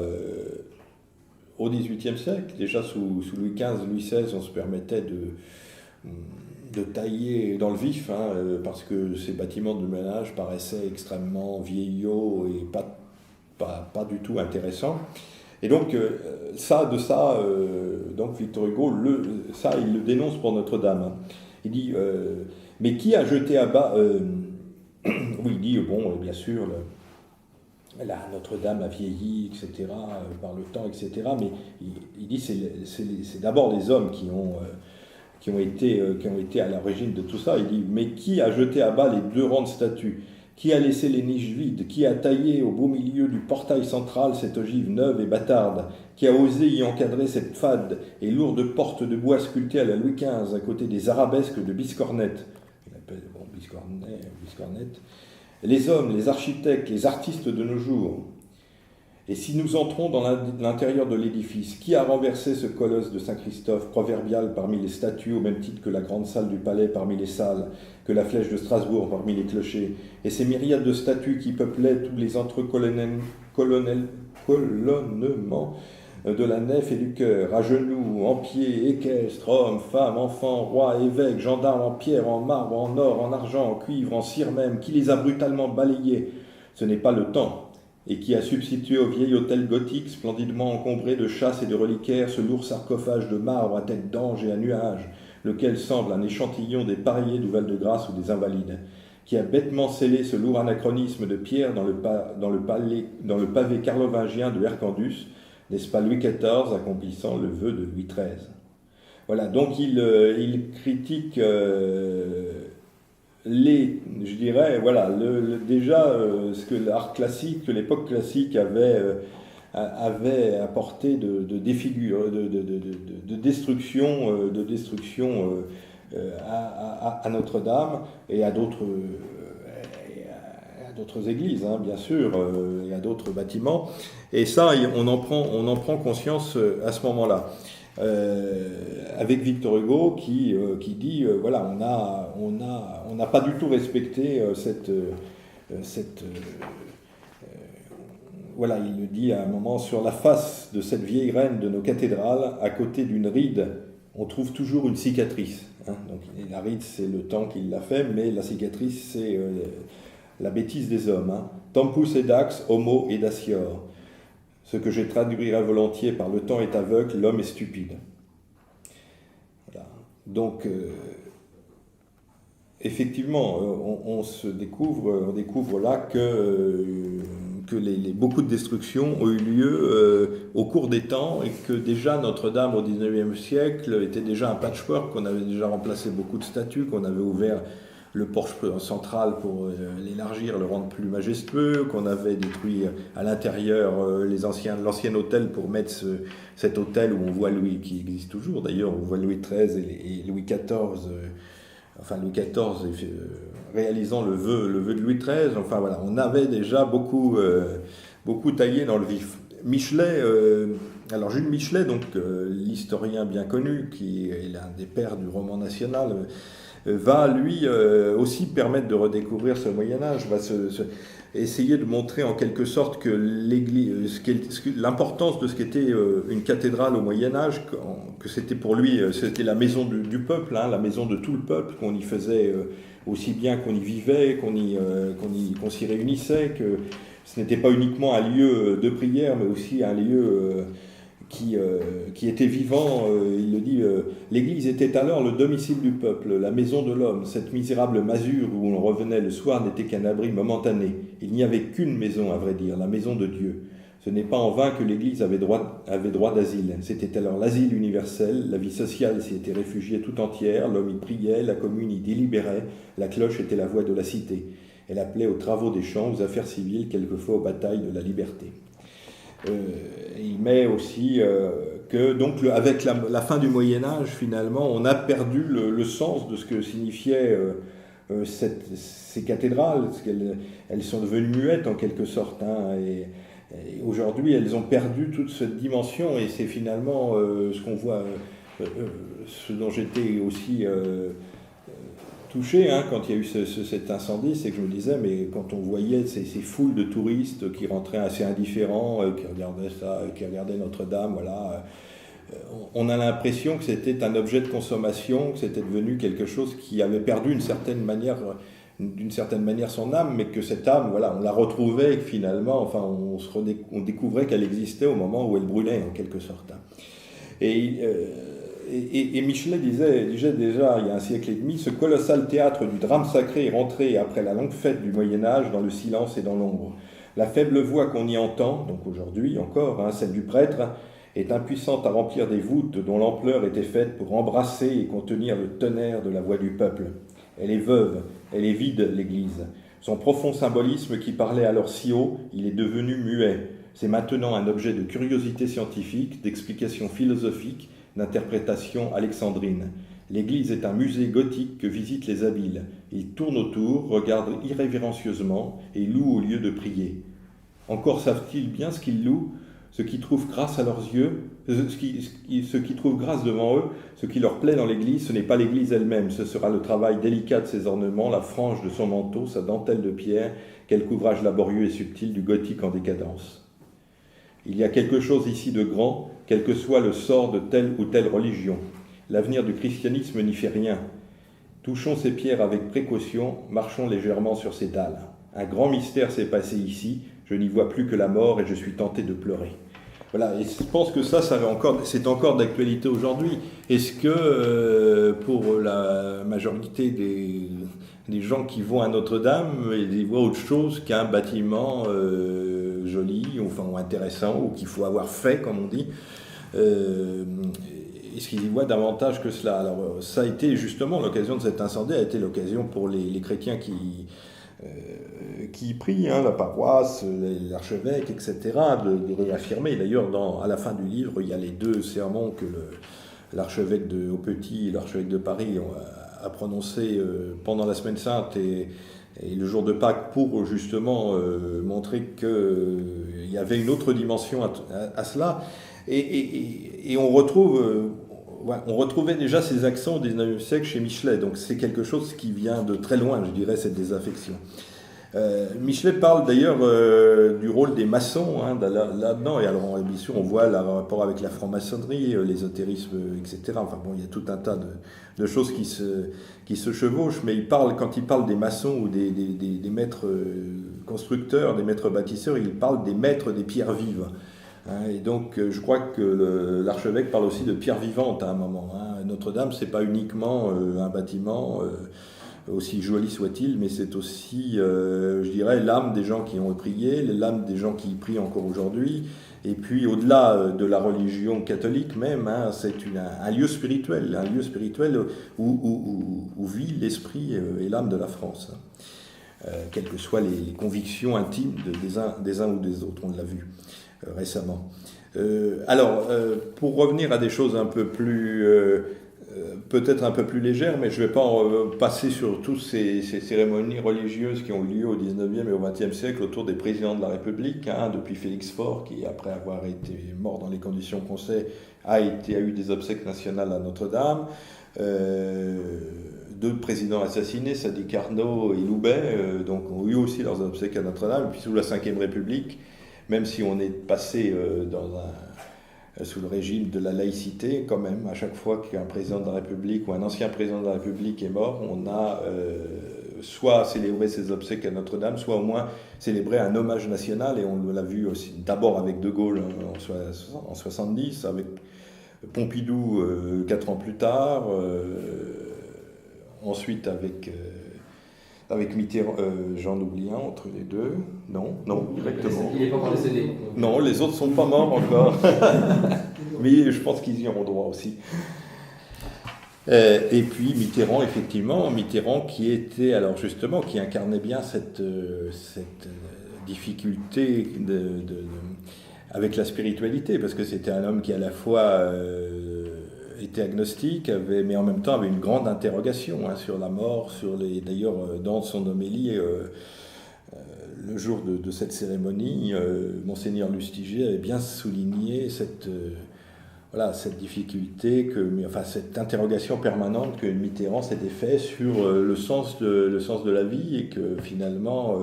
Speaker 2: au XVIIIe siècle, déjà sous Louis XV, Louis XVI, on se permettait de tailler dans le vif, hein, parce que ces bâtiments de ménage paraissaient extrêmement vieillots et pas du tout intéressants. Et donc, donc Victor Hugo, il le dénonce pour Notre-Dame. Hein. Il dit, mais qui a jeté à bas... oui, il dit, bon, bien sûr, Notre-Dame a vieilli, etc., par le temps, etc., mais il dit, c'est d'abord les hommes qui ont été à l'origine de tout ça. Il dit, mais qui a jeté à bas les 2 rangs de statues? Qui a laissé les niches vides? Qui a taillé au beau milieu du portail central cette ogive neuve et bâtarde? Qui a osé y encadrer cette fade et lourde porte de bois sculptée à la Louis XV, à côté des arabesques de Biscornette? Il appelle Biscornette. Les hommes, les architectes, les artistes de nos jours. Et si nous entrons dans l'intérieur de l'édifice, qui a renversé ce colosse de Saint-Christophe, proverbial parmi les statues, au même titre que la grande salle du palais parmi les salles, que la flèche de Strasbourg parmi les clochers, et ces myriades de statues qui peuplaient tous les colonnements de la nef et du chœur, à genoux, en pied, équestres, hommes, femmes, enfants, rois, évêques, gendarmes, en pierre, en marbre, en or, en argent, en cuivre, en cire même, qui les a brutalement balayés? Ce n'est pas le temps. Et qui a substitué au vieil hôtel gothique, splendidement encombré de châsses et de reliquaires, ce lourd sarcophage de marbre à tête d'ange et à nuages, lequel semble un échantillon des pariers du Val-de-Grâce ou des Invalides, qui a bêtement scellé ce lourd anachronisme de pierre dans le pavé carlovingien de Hercandus, n'est-ce pas Louis XIV accomplissant le vœu de Louis XIII? Voilà, donc il critique je dirais, voilà, déjà ce que l'art classique, que l'époque classique avait apporté de défigure, de destruction, à Notre-Dame et à d'autres d'autres églises, hein, bien sûr, il y a d'autres bâtiments. Et ça, on en prend conscience à ce moment-là. Avec Victor Hugo qui dit voilà, on n'a pas du tout respecté voilà, il le dit à un moment: sur la face de cette vieille reine de nos cathédrales, à côté d'une ride, on trouve toujours une cicatrice. Hein. Donc la ride, c'est le temps qu'il l'a fait, mais la cicatrice, c'est la bêtise des hommes. Hein. Tempus edax, homo edacior. Ce que je traduirais volontiers par le temps est aveugle, l'homme est stupide. Voilà. Donc, effectivement, on découvre là que beaucoup de destructions ont eu lieu au cours des temps et que déjà Notre-Dame au XIXe siècle était déjà un patchwork, qu'on avait déjà remplacé beaucoup de statues, qu'on avait ouvert le porche central pour l'élargir, le rendre plus majestueux, qu'on avait détruit à l'intérieur l'ancien hôtel pour mettre cet hôtel où on voit Louis, qui existe toujours d'ailleurs, on voit Louis XIII et Louis XIV, Louis XIV réalisant le vœu de Louis XIII. Enfin voilà, on avait déjà beaucoup taillé dans le vif. Michelet, alors Jules Michelet, donc l'historien bien connu, qui est l'un des pères du roman national, va lui aussi permettre de redécouvrir ce Moyen-Âge, va essayer de montrer en quelque sorte que l'Église, l'importance de ce qu'était une cathédrale au Moyen-Âge, que c'était pour lui, c'était la maison du peuple, hein, la maison de tout le peuple, qu'on y faisait aussi bien qu'on y vivait, qu'on s'y réunissait, que ce n'était pas uniquement un lieu de prière, mais aussi un lieu qui était vivant. Il le dit, l'Église était alors le domicile du peuple, la maison de l'homme. Cette misérable masure où on revenait le soir n'était qu'un abri momentané. Il n'y avait qu'une maison, à vrai dire, la maison de Dieu. Ce n'est pas en vain que l'Église avait droit d'asile. C'était alors l'asile universel, la vie sociale s'y était réfugiée tout entière, l'homme y priait, la commune y délibérait, la cloche était la voix de la cité. Elle appelait aux travaux des champs, aux affaires civiles, quelquefois aux batailles de la liberté. Il met aussi que donc avec la fin du Moyen-Âge, finalement, on a perdu le sens de ce que signifiaient ces cathédrales, parce qu'elles sont devenues muettes en quelque sorte, hein, et aujourd'hui elles ont perdu toute cette dimension, et c'est finalement ce qu'on voit, ce dont j'étais aussi touché, hein, quand il y a eu cet incendie, c'est que je me disais, mais quand on voyait ces foules de touristes qui rentraient assez indifférents, qui regardaient ça, qui regardaient Notre-Dame, voilà, on a l'impression que c'était un objet de consommation, que c'était devenu quelque chose qui avait perdu d'une certaine manière son âme, mais que cette âme, voilà, on la retrouvait finalement, enfin, on découvrait qu'elle existait au moment où elle brûlait en quelque sorte. Et Michelet disait déjà il y a un siècle et demi, ce colossal théâtre du drame sacré est rentré après la longue fête du Moyen-Âge dans le silence et dans l'ombre. La faible voix qu'on y entend, donc aujourd'hui encore, hein, celle du prêtre, est impuissante à remplir des voûtes dont l'ampleur était faite pour embrasser et contenir le tonnerre de la voix du peuple. Elle est veuve, elle est vide, l'Église. Son profond symbolisme qui parlait alors si haut, il est devenu muet. C'est maintenant un objet de curiosité scientifique, d'explication philosophique, d'interprétation alexandrine. L'Église est un musée gothique que visitent les habiles. Ils tournent autour, regardent irrévérencieusement et louent au lieu de prier. Encore savent-ils bien ce qu'ils louent, ce qui trouve grâce à leurs yeux, ce qui trouve grâce devant eux, ce qui leur plaît dans l'Église, ce n'est pas l'Église elle-même, ce sera le travail délicat de ses ornements, la frange de son manteau, sa dentelle de pierre, quelque ouvrage laborieux et subtil du gothique en décadence. Il y a quelque chose ici de grand, quel que soit le sort de telle ou telle religion. L'avenir du christianisme n'y fait rien. Touchons ces pierres avec précaution, marchons légèrement sur ces dalles. Un grand mystère s'est passé ici, je n'y vois plus que la mort et je suis tenté de pleurer. Voilà, et je pense que c'est encore d'actualité aujourd'hui. Est-ce que pour la majorité des gens qui vont à Notre-Dame, ils voient autre chose qu'un bâtiment joli, enfin, ou intéressant, ou qu'il faut avoir fait, comme on dit, est-ce qu'ils y voient davantage que cela? Alors, ça a été justement l'occasion de cet incendie, a été l'occasion pour les chrétiens qui y prient, hein, la paroisse, l'archevêque, etc., de réaffirmer. D'ailleurs, à la fin du livre, il y a les deux sermons que l'archevêque de Aupetit et l'archevêque de Paris a prononcés pendant la Semaine Sainte et et le jour de Pâques pour justement montrer qu'il y avait une autre dimension à cela. Et on retrouve... on retrouvait déjà ces accents au XIXe siècle chez Michelet, donc c'est quelque chose qui vient de très loin, je dirais, cette désaffection. Michelet parle d'ailleurs du rôle des maçons là-dedans, et alors bien sûr on voit le rapport avec la franc-maçonnerie, l'ésotérisme, etc. Enfin bon, il y a tout un tas de choses qui se chevauchent, mais quand il parle des maçons ou des maîtres constructeurs, des maîtres bâtisseurs, il parle des maîtres des pierres vives. Et donc, je crois que l'archevêque parle aussi de pierre vivante à un moment. Notre-Dame, c'est pas uniquement un bâtiment, aussi joli soit-il, mais c'est aussi, je dirais, l'âme des gens qui ont prié, l'âme des gens qui y prient encore aujourd'hui. Et puis, au-delà de la religion catholique même, c'est un lieu spirituel où vit l'esprit et l'âme de la France. Quelles que soient les convictions intimes des uns ou des autres, on l'a vu récemment. Pour revenir à des choses un peu plus, peut-être un peu plus légères, mais je ne vais pas passer sur toutes ces cérémonies religieuses qui ont eu lieu au XIXe et au XXe siècle autour des présidents de la République, depuis Félix Faure, qui après avoir été mort dans les conditions qu'on sait, a eu des obsèques nationales à Notre-Dame. Deux présidents assassinés, Sadi Carnot et Loubet, donc ont eu aussi leurs obsèques à Notre-Dame. Et puis sous la Ve République, même si on est passé sous le régime de la laïcité, quand même, à chaque fois qu'un président de la République ou un ancien président de la République est mort, on a soit célébré ses obsèques à Notre-Dame, soit au moins célébré un hommage national, et on l'a vu aussi d'abord avec De Gaulle en 70, avec Pompidou 4 ans plus tard, ensuite avec Mitterrand, j'en oublie un entre les deux. Non, directement.
Speaker 3: Il n'est pas encore décédé.
Speaker 2: Non, les autres ne sont pas morts encore. Mais je pense qu'ils y auront droit aussi. Et puis Mitterrand, effectivement, qui était, alors justement, qui incarnait bien cette difficulté avec la spiritualité, parce que c'était un homme qui à la fois était agnostique, mais en même temps avait une grande interrogation sur la mort, d'ailleurs dans son homélie, le jour de cette cérémonie, Monseigneur Lustiger avait bien souligné cette difficulté, cette interrogation permanente que Mitterrand s'était fait sur le sens de la vie, et que finalement,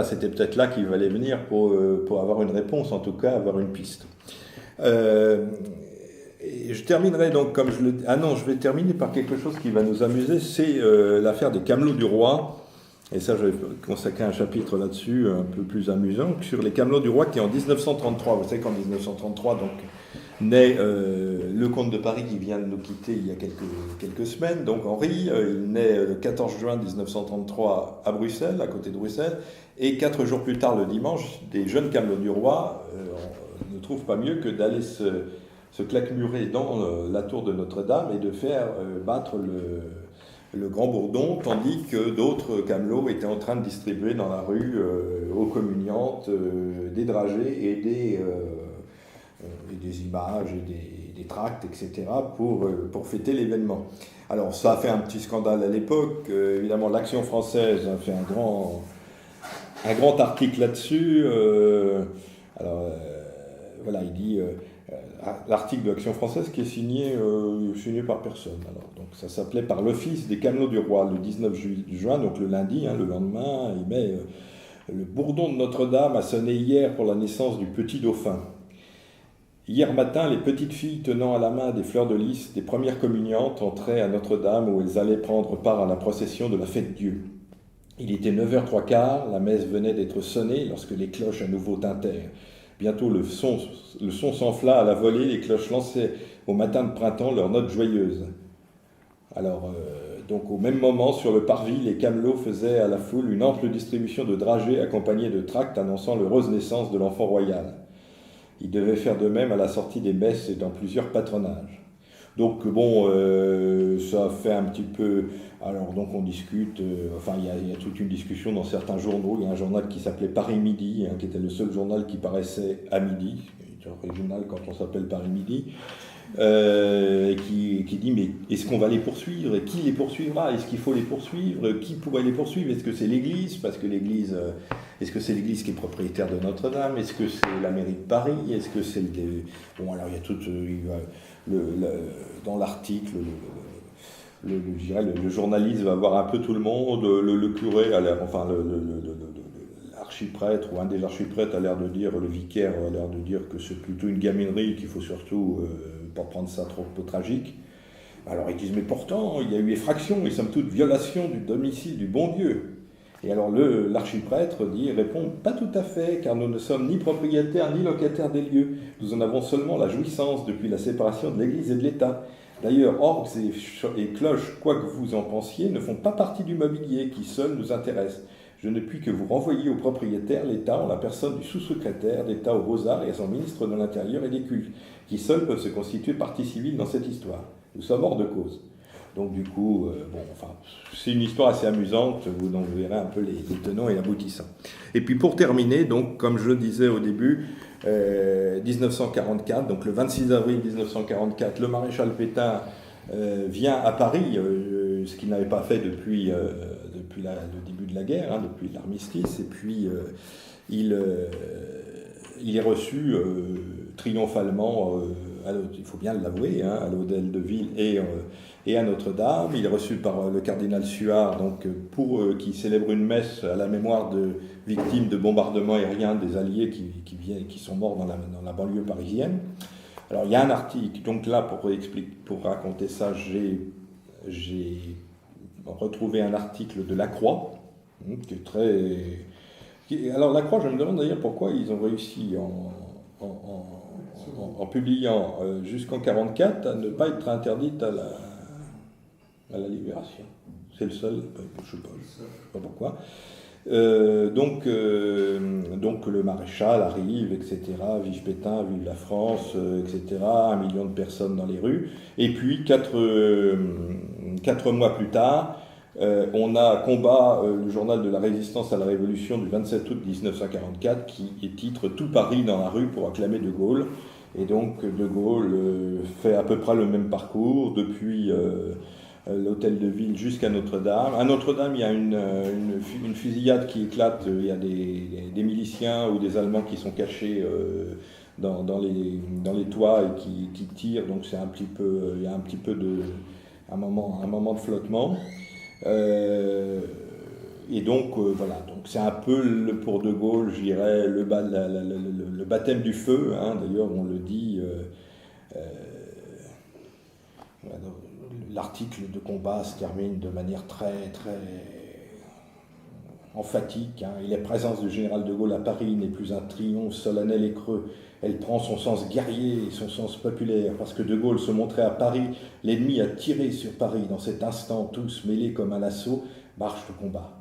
Speaker 2: c'était peut-être là qu'il fallait venir pour avoir une réponse, en tout cas avoir une piste. Et je terminerai donc comme je vais terminer par quelque chose qui va nous amuser, c'est l'affaire des Camelots du Roi. Et ça, je vais consacrer un chapitre là-dessus, un peu plus amusant, sur les Camelots du Roi qui en 1933, vous savez qu'en 1933, donc, naît le comte de Paris qui vient de nous quitter il y a quelques semaines, donc Henri, il naît le 14 juin 1933 à Bruxelles, à côté de Bruxelles, et 4 jours plus tard, le dimanche, des jeunes Camelots du Roi ne trouvent pas mieux que d'aller se claquemurer dans la tour de Notre-Dame et de faire battre le grand bourdon, tandis que d'autres camelots étaient en train de distribuer dans la rue aux communiantes des dragées et des images et des tracts, etc., pour fêter l'événement. Alors ça a fait un petit scandale à l'époque. Évidemment, l'Action française a fait un grand article là-dessus. Il dit... l'article de l'Action française qui est signé par personne. Alors, donc ça s'appelait « Par l'office des Camelots du Roi ». Le 19 juin, donc le lundi, le lendemain, il met le bourdon de Notre-Dame a sonné hier pour la naissance du petit dauphin. Hier matin, les petites filles tenant à la main des fleurs de lys, des premières communiantes, entraient à Notre-Dame où elles allaient prendre part à la procession de la Fête-Dieu. Il était 9h15, la messe venait d'être sonnée lorsque les cloches à nouveau tintèrent. Bientôt le son s'enfla à la volée, les cloches lançaient au matin de printemps leurs notes joyeuses. Alors, donc au même moment, sur le parvis, les camelots faisaient à la foule une ample distribution de dragées accompagnée de tracts annonçant l'heureuse naissance de l'enfant royal. Ils devaient faire de même à la sortie des messes et dans plusieurs patronages. Donc ça fait un petit peu... Alors donc on discute, il y a toute une discussion dans certains journaux. Il y a un journal qui s'appelait Paris Midi, qui était le seul journal qui paraissait à midi. C'est original quand on s'appelle Paris Midi. qui dit mais est-ce qu'on va les poursuivre? Et qui les poursuivra? Est-ce qu'il faut les poursuivre? Qui pourrait les poursuivre? Est-ce que c'est l'Église? Parce que l'Église, est-ce que c'est l'Église qui est propriétaire de Notre-Dame? Est-ce que c'est la mairie de Paris? Est-ce que c'est bon, alors il y a tout dans l'article. Je dirais, le journaliste va voir un peu tout le monde, le curé a l'air, enfin l'archiprêtre ou un des archiprêtres a l'air de dire, le vicaire a l'air de dire que c'est plutôt une gaminerie, qu'il faut surtout pas prendre ça trop tragique. Alors ils disent mais pourtant il y a eu effraction et somme toute violation du domicile du bon Dieu. Et alors l'archiprêtre répond pas tout à fait, car nous ne sommes ni propriétaires ni locataires des lieux. Nous en avons seulement la jouissance depuis la séparation de l'Église et de l'État. D'ailleurs, orgues et cloches, quoi que vous en pensiez, ne font pas partie du mobilier qui seul nous intéresse. Je ne puis que vous renvoyer au propriétaire, l'État, en la personne du sous-secrétaire d'État aux Beaux-Arts et à son ministre de l'Intérieur et des Cultes, qui seuls peuvent se constituer partie civile dans cette histoire. Nous sommes hors de cause. Donc du coup, c'est une histoire assez amusante, vous verrez un peu les tenants et aboutissants. Et puis pour terminer, donc, comme je le disais au début, 1944, donc le 26 avril 1944, le maréchal Pétain vient à Paris, ce qu'il n'avait pas fait depuis le début de la guerre, depuis l'armistice, et puis il est reçu triomphalement, il faut bien l'avouer, à l'Hôtel de Ville et à Notre-Dame. Il est reçu par le cardinal Suard, donc, qui célèbre une messe à la mémoire de victimes de bombardements aériens des Alliés qui sont morts dans la banlieue parisienne. Alors il y a un article, donc là pour raconter ça, j'ai retrouvé un article de La Croix, qui est très... Alors La Croix, je me demande d'ailleurs pourquoi ils ont réussi en publiant jusqu'en 1944 à ne pas être interdite à la Libération. C'est le seul, je ne sais pas pourquoi. Donc le maréchal arrive, etc. Vive Pétain, vive la France, etc. 1 million de personnes dans les rues. Et puis, 4 mois plus tard, on a Combat, le journal de la résistance à la Révolution du 27 août 1944, qui titre « Tout Paris dans la rue pour acclamer De Gaulle ». Et donc De Gaulle fait à peu près le même parcours depuis l'Hôtel de Ville jusqu'à Notre-Dame. À Notre-Dame, il y a une fusillade qui éclate, il y a des miliciens ou des Allemands qui sont cachés dans les toits et qui tirent, donc c'est il y a un petit peu un moment de flottement. Et donc voilà, donc c'est un peu pour De Gaulle, je dirais, le baptême du feu, d'ailleurs on le dit, l'article de Combat se termine de manière très très emphatique. Et la présence du général de Gaulle à Paris n'est plus un triomphe solennel et creux. Elle prend son sens guerrier et son sens populaire, parce que De Gaulle se montrait à Paris, l'ennemi a tiré sur Paris. Dans cet instant, tous mêlés comme un lasso, marche le combat.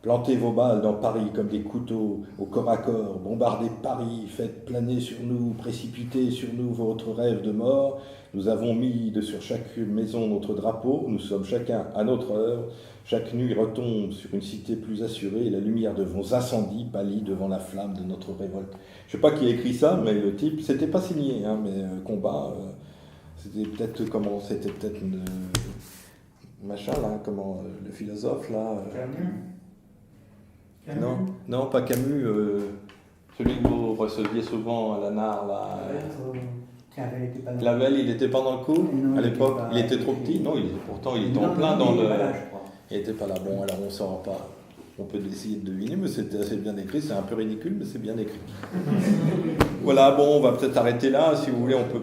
Speaker 2: Plantez vos balles dans Paris comme des couteaux, au corps à corps, bombardez Paris, faites planer sur nous, précipitez sur nous votre rêve de mort. Nous avons mis sur chaque maison notre drapeau, nous sommes chacun à notre heure. Chaque nuit retombe sur une cité plus assurée et la lumière de vos incendies pâlit devant la flamme de notre révolte. Je ne sais pas qui a écrit ça, mais le type, c'était pas signé, mais Combat, c'était peut-être une machin là, le philosophe là.
Speaker 3: Camus.
Speaker 2: Non, pas Camus, celui que vous receviez souvent à la NAR là. Clavel, il n'était pas dans le coup à l'époque, il était trop petit. Non, pourtant il était en plein dans le. Il n'était pas là. Bon, alors on ne saura pas. On peut essayer de deviner, mais c'était assez bien écrit. C'est un peu ridicule, mais c'est bien écrit. Voilà, bon, on va peut-être arrêter là. Si vous voulez, on peut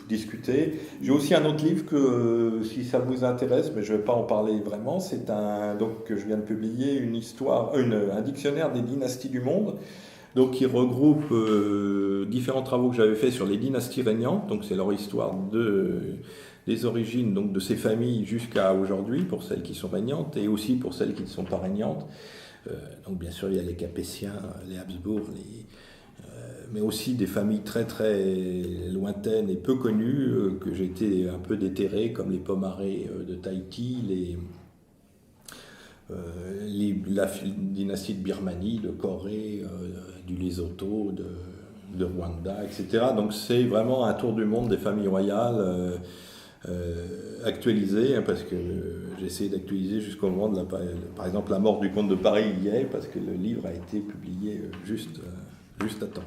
Speaker 2: discuter. J'ai aussi un autre livre que, si ça vous intéresse, mais je ne vais pas en parler vraiment. C'est que je viens de publier, un dictionnaire des dynasties du monde. Donc, qui regroupe différents travaux que j'avais faits sur les dynasties régnantes. Donc, c'est leur histoire des origines donc de ces familles jusqu'à aujourd'hui, pour celles qui sont régnantes, et aussi pour celles qui ne sont pas régnantes. Donc, bien sûr, il y a les Capétiens, les Habsbourg, mais aussi des familles très, très lointaines et peu connues, que j'ai été un peu déterré, comme les Pomaré de Tahiti, la dynastie de Birmanie, de Corée, du Lesotho, de Rwanda, etc. Donc c'est vraiment un tour du monde des familles royales actualisé, hein, parce que j'ai essayé d'actualiser jusqu'au moment de par exemple la mort du comte de Paris y est, parce que le livre a été publié juste à temps.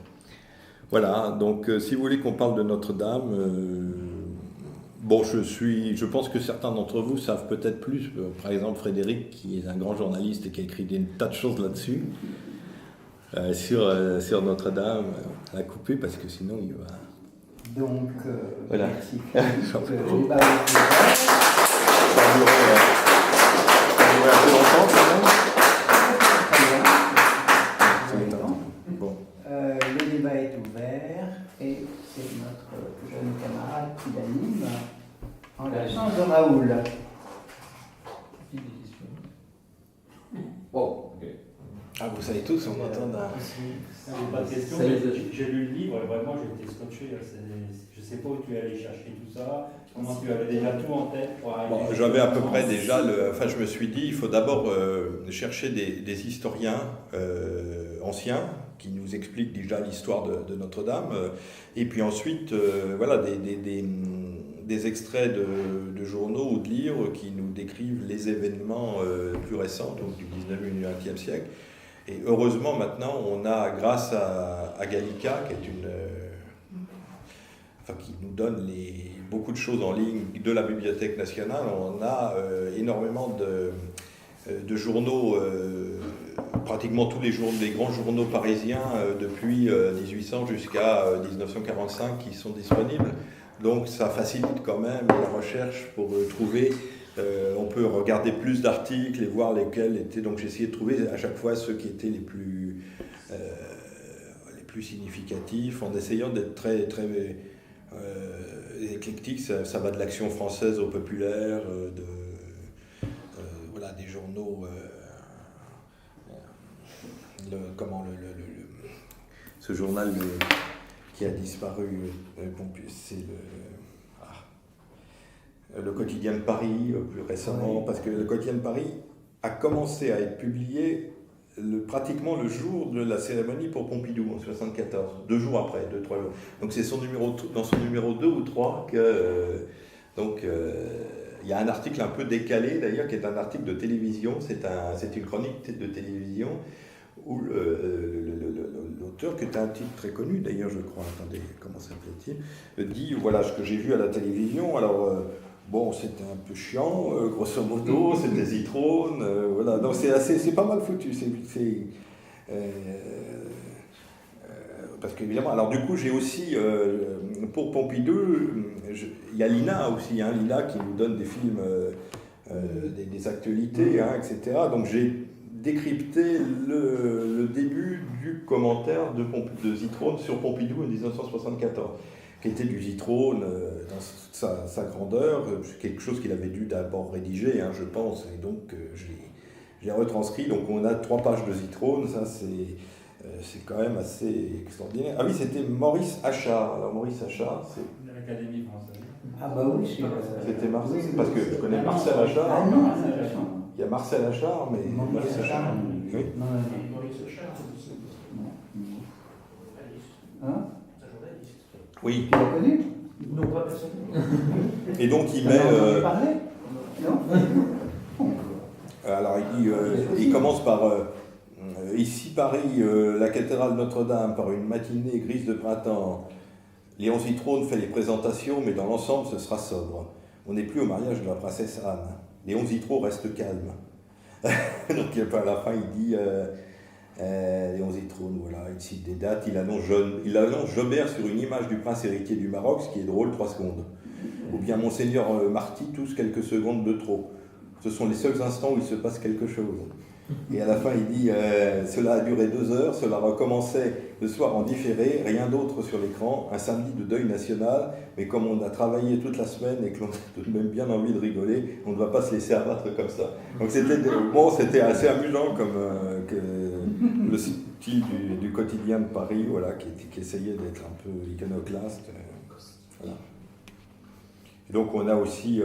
Speaker 2: Voilà, donc si vous voulez qu'on parle de Notre-Dame, bon, je pense que certains d'entre vous savent peut-être plus, par exemple Frédéric, qui est un grand journaliste et qui a écrit des tas de choses là-dessus, sur Notre-Dame. On l'a coupé parce que sinon il va...
Speaker 1: Donc,
Speaker 2: voilà.
Speaker 1: Merci. Le débat est ouvert.
Speaker 2: Ça a duré un peu longtemps quand même.
Speaker 1: Très bien.
Speaker 2: Bon.
Speaker 1: Le débat est ouvert et c'est notre jeune camarade qui l'anime en l'absence de Raoul.
Speaker 3: Bon, ok.
Speaker 2: Ah, vous savez tous, on entend d'un...
Speaker 4: Pas de question,
Speaker 3: Ça
Speaker 4: mais
Speaker 3: les a-
Speaker 4: j'ai lu le livre et vraiment j'étais scotché. Je ne sais pas où tu es allé chercher tout ça, comment tu avais déjà tout en tête pour arriver.
Speaker 2: Bon, j'avais à peu près déjà enfin, je me suis dit, il faut d'abord chercher des historiens anciens qui nous expliquent déjà l'histoire de Notre-Dame, et puis ensuite, voilà, des extraits de journaux ou de livres qui nous décrivent les événements plus récents, donc du 19e et du 20e siècle. Et heureusement, maintenant, on a, grâce à Gallica, qui est qui nous donne beaucoup de choses en ligne de la Bibliothèque nationale, on a énormément de journaux, pratiquement tous les grands journaux parisiens depuis 1800 jusqu'à 1945 qui sont disponibles. Donc ça facilite quand même la recherche pour trouver. On peut regarder plus d'articles et voir lesquels étaient. Donc j'ai essayé de trouver à chaque fois ceux qui étaient les plus significatifs, en essayant d'être très éclectique. Ça va de l'Action française au populaire, voilà, des journaux. Ce journal qui a disparu, c'est le Quotidien de Paris, plus récemment, oui. Parce que le Quotidien de Paris a commencé à être publié pratiquement le jour de la cérémonie pour Pompidou, en 1974, 2 jours après, 2-3 jours. Donc c'est dans son numéro 2 ou 3 que... il y a un article un peu décalé, d'ailleurs, qui est un article de télévision, c'est une chronique de télévision, où l'auteur, qui est un titre très connu, d'ailleurs, je crois, attendez, comment s'appelait-il, dit, voilà ce que j'ai vu à la télévision, alors... Bon, c'était un peu chiant, grosso modo, c'était Zitrone, voilà. Donc c'est pas mal foutu. Parce qu'évidemment, alors du coup, j'ai aussi, pour Pompidou, il y a Lina aussi, hein, Lina qui nous donne des films, des actualités, hein, etc. Donc j'ai décrypté le début du commentaire de Zitrone sur Pompidou en 1974. Qui était du Zitrone dans sa grandeur, quelque chose qu'il avait dû d'abord rédiger, hein, je pense, et donc j'ai retranscrit. Donc on a 3 pages de Zitrone, ça c'est quand même assez extraordinaire. Ah oui, c'était Maurice Achard. Alors Maurice Achard, c'est...
Speaker 4: De l'Académie française.
Speaker 1: Ah bah oui,
Speaker 2: c'était Marcel, parce que je connais Marcel Achard.
Speaker 1: Ah non,
Speaker 2: il y a Marcel Achard, mais...
Speaker 1: Maurice Achard.
Speaker 2: Oui.
Speaker 5: Maurice Achard,
Speaker 1: Hein?
Speaker 2: Oui.
Speaker 1: Tu l'as connu?
Speaker 5: non pas personnellement.
Speaker 2: Et donc il met...
Speaker 1: parlé? Non.
Speaker 2: Alors il commence par... ici Paris, la cathédrale Notre-Dame, par une matinée grise de printemps. Léon Zitrone fait les présentations, mais dans l'ensemble ce sera sobre. On n'est plus au mariage de la princesse Anne. Léon Zitrone reste calme. Donc à la fin il dit... Léon Zitrone, voilà, il cite des dates, il annonce Jobert sur une image du prince héritier du Maroc, ce qui est drôle, 3 secondes. Ou bien Monseigneur Marty, tous quelques secondes de trop. Ce sont les seuls instants où il se passe quelque chose. Et à la fin, il dit cela a duré 2 heures, cela recommençait le soir en différé, rien d'autre sur l'écran, un samedi de deuil national, mais comme on a travaillé toute la semaine et que l'on a tout de même bien envie de rigoler, on ne va pas se laisser abattre comme ça. Donc c'était assez amusant comme le style du Quotidien de Paris, voilà, qui essayait d'être un peu iconoclaste. Voilà. Et donc on a aussi...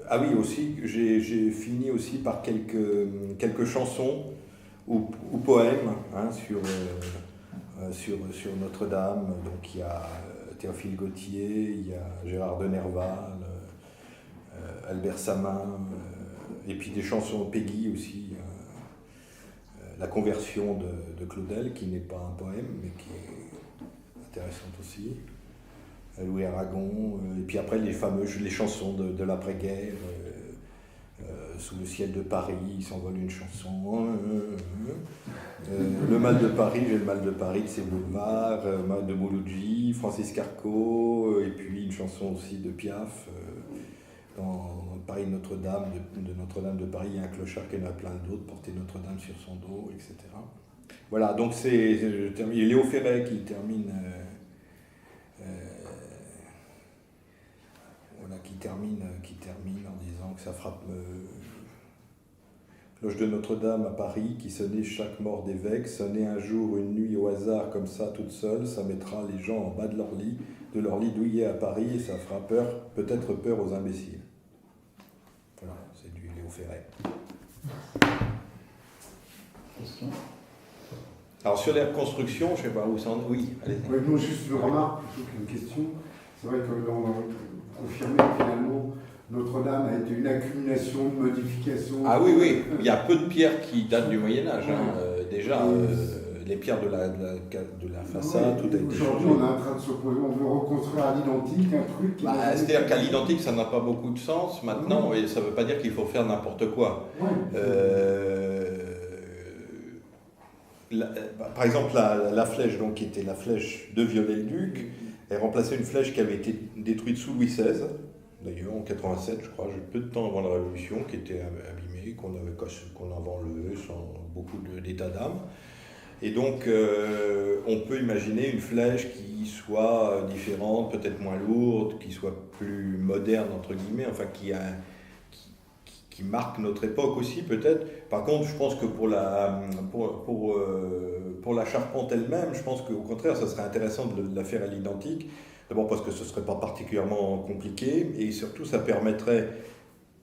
Speaker 2: ah oui, aussi, j'ai fini aussi par quelques chansons ou poèmes, hein, sur sur Notre-Dame. Donc il y a Théophile Gautier, il y a Gérard de Nerval, Albert Samin, et puis des chansons Peggy aussi. La conversion de Claudel, qui n'est pas un poème, mais qui est intéressante aussi. Louis Aragon, et puis après les chansons de l'après-guerre. Sous le ciel de Paris, il s'envole une chanson. Le mal de Paris, j'ai le mal de Paris de ses boulevards, de Mouloudji, Francis Carco, et puis une chanson aussi de Piaf. Dans Paris Notre-Dame, de Notre-Dame de Paris, il y a un clochard qui en a plein d'autres, porter Notre-Dame sur son dos, etc. Voilà, donc c'est Léo Ferré qui termine. Qui termine en disant que ça frappe cloche de Notre-Dame à Paris qui sonnait chaque mort d'évêque, sonnait un jour une nuit au hasard comme ça toute seule, ça mettra les gens en bas de leur lit douillet à Paris et ça fera peut-être peur aux imbéciles. Voilà, c'est du Léo Ferré.
Speaker 1: Question.
Speaker 2: Alors sur les reconstructions, je ne sais pas où ça en est. Oui, allez.
Speaker 3: Oui, non, juste une remarque plutôt qu'une question. C'est vrai que l'on a confirmé que finalement Notre-Dame a été une accumulation de modifications.
Speaker 2: Ah oui, oui, il y a peu de pierres qui datent du Moyen-Âge. Hein. Déjà, les pierres de la façade, tout a été changé.
Speaker 3: Aujourd'hui, on est en train de s'opposer, on veut reconstruire à l'identique un truc.
Speaker 2: C'est-à-dire qu'à l'identique, ça n'a pas beaucoup de sens maintenant, et ça ne veut pas dire qu'il faut faire n'importe quoi.
Speaker 3: Ouais.
Speaker 2: Par exemple, la flèche, donc, qui était la flèche de Viollet-le-Duc, elle remplaçait une flèche qui avait été détruite sous Louis XVI, d'ailleurs en 87, je crois, peu de temps avant la Révolution, qui était abîmée, qu'on avait cassé, qu'on avait enlevé sans beaucoup d'état d'âme. Et donc, on peut imaginer une flèche qui soit différente, peut-être moins lourde, qui soit plus moderne, entre guillemets, enfin qui marque notre époque aussi, peut-être. Par contre, je pense que pour la charpente elle-même, je pense qu'au contraire, ça serait intéressant de la faire à l'identique. D'abord parce que ce ne serait pas particulièrement compliqué, et surtout, ça permettrait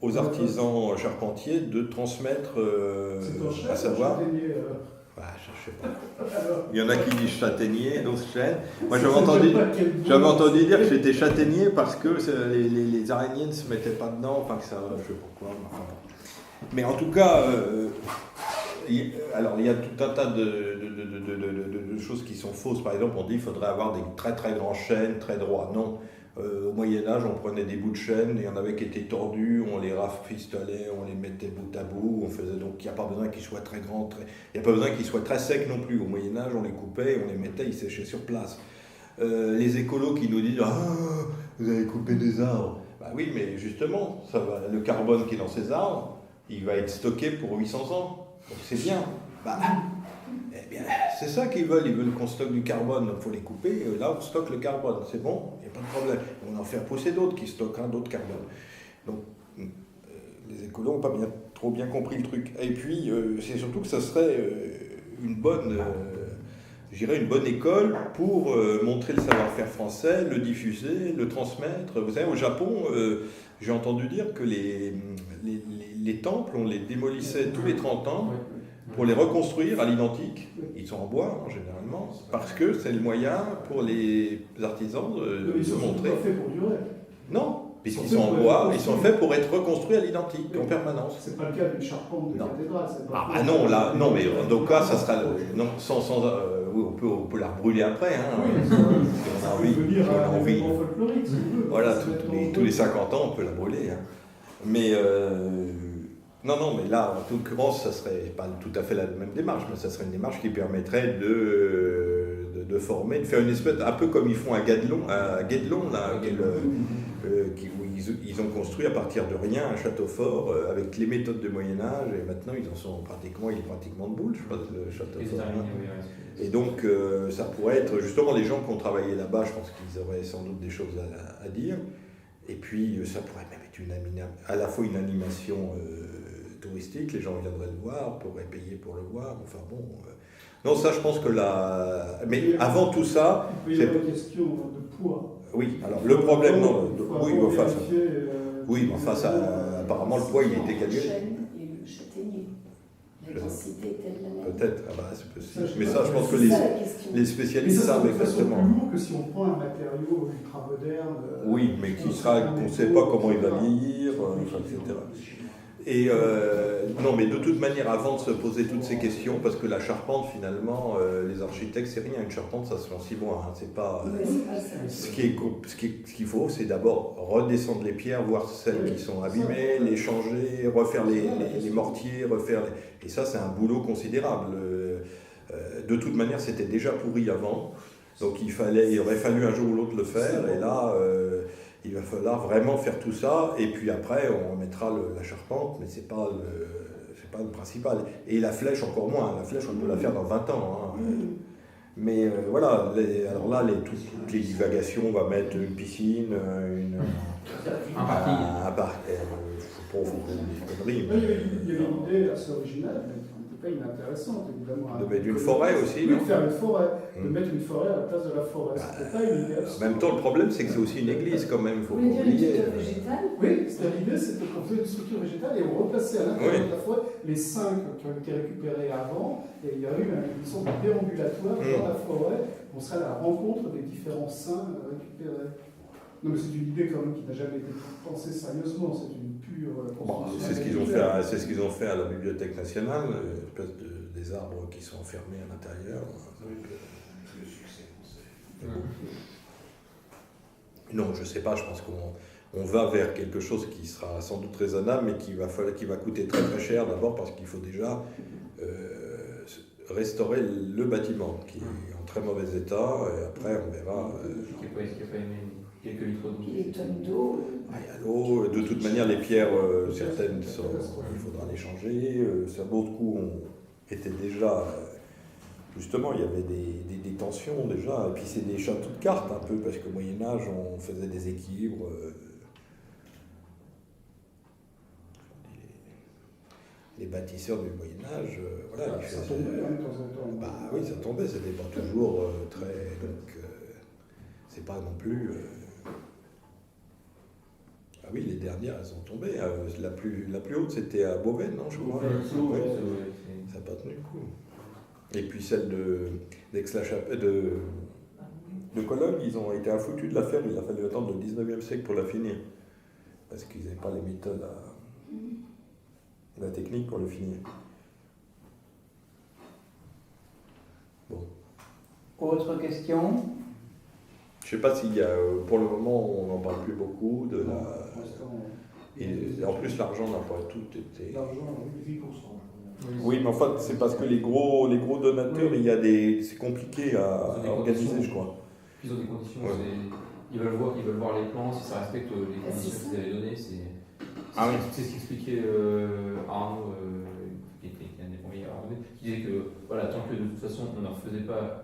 Speaker 2: aux artisans charpentiers de transmettre, à savoir... Je sais pas. Il y en a qui disent châtaignier, d'autres chênes. Moi, j'avais entendu dire que j'étais châtaignier parce que les araignées ne se mettaient pas dedans, enfin que ça, je sais pas quoi. Enfin, mais en tout cas, alors il y a tout un tas de choses qui sont fausses. Par exemple, on dit qu'il faudrait avoir des très très grands chênes, très droits. Non. Au Moyen-Âge, on prenait des bouts de chêne, il y en avait qui étaient tordus, on les rafistolait, on les mettait bout à bout, on faisait, donc il n'y a pas besoin qu'ils soient très grands, il n'y a pas besoin qu'ils soient très secs non plus. Au Moyen-Âge, on les coupait, on les mettait, ils séchaient sur place. Les écolos qui nous disent « Ah, vous avez coupé des arbres ». Bah oui, mais justement, le carbone qui est dans ces arbres, il va être stocké pour 800 ans, donc c'est bien. Bah, eh bien, c'est ça qu'ils veulent qu'on stocke du carbone, donc il faut les couper, et là on stocke le carbone, c'est bon, il n'y a pas de problème. On en fait pousser d'autres qui stockent d'autres carbone. Donc les écolos n'ont pas trop bien compris le truc. Et puis c'est surtout que ça serait une bonne école pour montrer le savoir-faire français, le diffuser, le transmettre. Vous savez, au Japon, j'ai entendu dire que les temples, on les démolissait tous les 30 ans, pour les reconstruire à l'identique. Ils sont en bois, hein, généralement, parce que c'est le moyen pour les artisans de montrer.
Speaker 5: Ils sont pas faits pour durer.
Speaker 2: Non, puisqu'ils sont en bois, ils sont faits pour être reconstruits à l'identique, en permanence.
Speaker 5: C'est pas le cas d'une charpente de cathédrale.
Speaker 2: Non, là, non, mais en tout cas, ça sera... Non, oui, on peut la brûler après, hein.
Speaker 5: Oui,
Speaker 2: on a envie. Voilà, tous les 50 ans, on peut la brûler. Hein. Mais... Non, mais là, en l'occurrence, ça serait pas tout à fait la même démarche, mais ça serait une démarche qui permettrait de former, de faire une espèce, un peu comme ils font à Guédelon, là, où ils ont construit à partir de rien un château fort avec les méthodes du Moyen-Âge, et maintenant ils en sont pratiquement debout, je pense, le château fort. Et donc, ça pourrait être, justement, les gens qui ont travaillé là-bas, je pense qu'ils auraient sans doute des choses à dire, et puis ça pourrait même être à la fois une animation touristique, les gens viendraient le voir, pourraient payer pour le voir, enfin bon... Non, ça, je pense que mais avant tout ça...
Speaker 5: Il y a une question de poids.
Speaker 2: Oui, alors le problème... Oui, mais face à... Apparemment, le poids, il était calculé.
Speaker 6: Le chêne et le châtaignier. La densité est telle la même.
Speaker 2: peut-être, ah bah, c'est possible.
Speaker 5: Ça, je
Speaker 2: Mais
Speaker 5: sais
Speaker 2: ça,
Speaker 5: pas.
Speaker 2: je pense que
Speaker 6: C'est ça la question.
Speaker 2: les
Speaker 5: Mais
Speaker 2: spécialistes
Speaker 5: ça
Speaker 2: savent
Speaker 5: sera de toute façon
Speaker 2: exactement.
Speaker 5: plus lourd que si on prend un matériau ultra moderne.
Speaker 2: Oui, mais qu'on ne sait pas comment il va vieillir, etc. Et non, mais de toute manière, avant de se poser toutes ces questions, parce que la charpente, finalement, les architectes, c'est rien. Une charpente, ça se fait en 6 mois. Hein, c'est pas.
Speaker 6: Ouais, c'est pas ça.
Speaker 2: Ce qu'il faut, c'est d'abord redescendre les pierres, voir celles qui sont abîmées, les changer, refaire les mortiers, et ça, c'est un boulot considérable. De toute manière, c'était déjà pourri avant, donc il aurait fallu un jour ou l'autre le faire, et là, il va falloir vraiment faire tout ça, et puis après, on remettra la charpente, mais c'est pas le principal. Et la flèche, encore moins. La flèche, on peut la faire dans 20 ans. Hein. Mais voilà, alors là, toutes les divagations, on va mettre une piscine,
Speaker 7: Un parking.
Speaker 2: Faut pas des conneries.
Speaker 5: Il y avait une idée assez originale, mais en tout cas inintéressante, évidemment.
Speaker 2: De mettre une forêt aussi,
Speaker 5: Oui,
Speaker 2: non
Speaker 5: de faire une forêt, de mettre une forêt à la place de la forêt. C'était pas une idée
Speaker 2: En
Speaker 5: absolument.
Speaker 2: même temps, le problème, c'est que c'est aussi une église quand même, faut
Speaker 6: Vous
Speaker 2: pas
Speaker 6: voulez dire une
Speaker 2: oublier.
Speaker 6: structure végétale?
Speaker 5: Oui, l'idée, c'était qu'on faisait une structure végétale et on replaçait à l'intérieur de la forêt les 5 qui ont été récupérés avant, et il y a eu une sorte de déambulatoire dans la forêt. On serait à la rencontre des différents saints récupérés. Non, mais c'est une idée quand même qui n'a jamais été pensée sérieusement, c'est une pure.
Speaker 2: C'est ce qu'ils ont fait à la Bibliothèque nationale, une espèce des arbres qui sont enfermés à l'intérieur. Non, je sais pas, je pense qu'on va vers quelque chose qui sera sans doute raisonnable, mais qui va coûter très très cher d'abord parce qu'il faut déjà restaurer le bâtiment qui est en très mauvais état, et après on verra.
Speaker 7: Qui n'a pas aimé quelques litres d'eau.
Speaker 6: Et les tonnes d'eau.
Speaker 2: Il y a l'eau, de toute manière les pierres, certaines, il faudra les changer, beaucoup étaient déjà, justement il y avait des tensions déjà, et puis c'est des châteaux de cartes un peu, parce qu'au Moyen-Âge on faisait des équilibres. Les bâtisseurs du Moyen-Âge, voilà, ils
Speaker 5: Ça
Speaker 2: faisaient-
Speaker 5: tombait de temps en temps.
Speaker 2: Bah oui, ça tombait, c'était pas toujours très. Donc, c'est pas non plus. Ah oui, les dernières, elles sont tombées. La plus haute, c'était à Beauvais, non, je crois. Oui, ça n'a pas tenu le coup. Et puis celle de Cologne, ils ont été affoutus de la faire. Il a fallu attendre le 19e siècle pour la finir. Parce qu'ils n'avaient pas les méthodes, la technique pour le finir. Bon.
Speaker 1: Autre question?
Speaker 2: Je ne sais pas s'il y a, pour le moment, on n'en parle plus beaucoup de la.
Speaker 5: Pour l'instant,
Speaker 2: Et en plus, l'argent n'a pas tout été.
Speaker 5: l'argent, oui.
Speaker 7: 8%.
Speaker 2: Oui, mais en fait, c'est parce que les gros donateurs,
Speaker 5: Oui.
Speaker 2: il y a c'est compliqué à
Speaker 7: Ils ont des
Speaker 2: organiser,
Speaker 7: conditions.
Speaker 2: je crois.
Speaker 7: Ils ont des conditions,
Speaker 2: Ouais.
Speaker 7: ils veulent voir les plans, si ça respecte les
Speaker 6: Ah, c'est
Speaker 7: conditions
Speaker 6: ça.
Speaker 7: qu'ils avaient données.
Speaker 2: Ah oui.
Speaker 7: C'est ce qu'expliquait Arnaud, qui était un des premiers à Arnaud, qui disait que voilà, tant que de toute façon on ne refaisait pas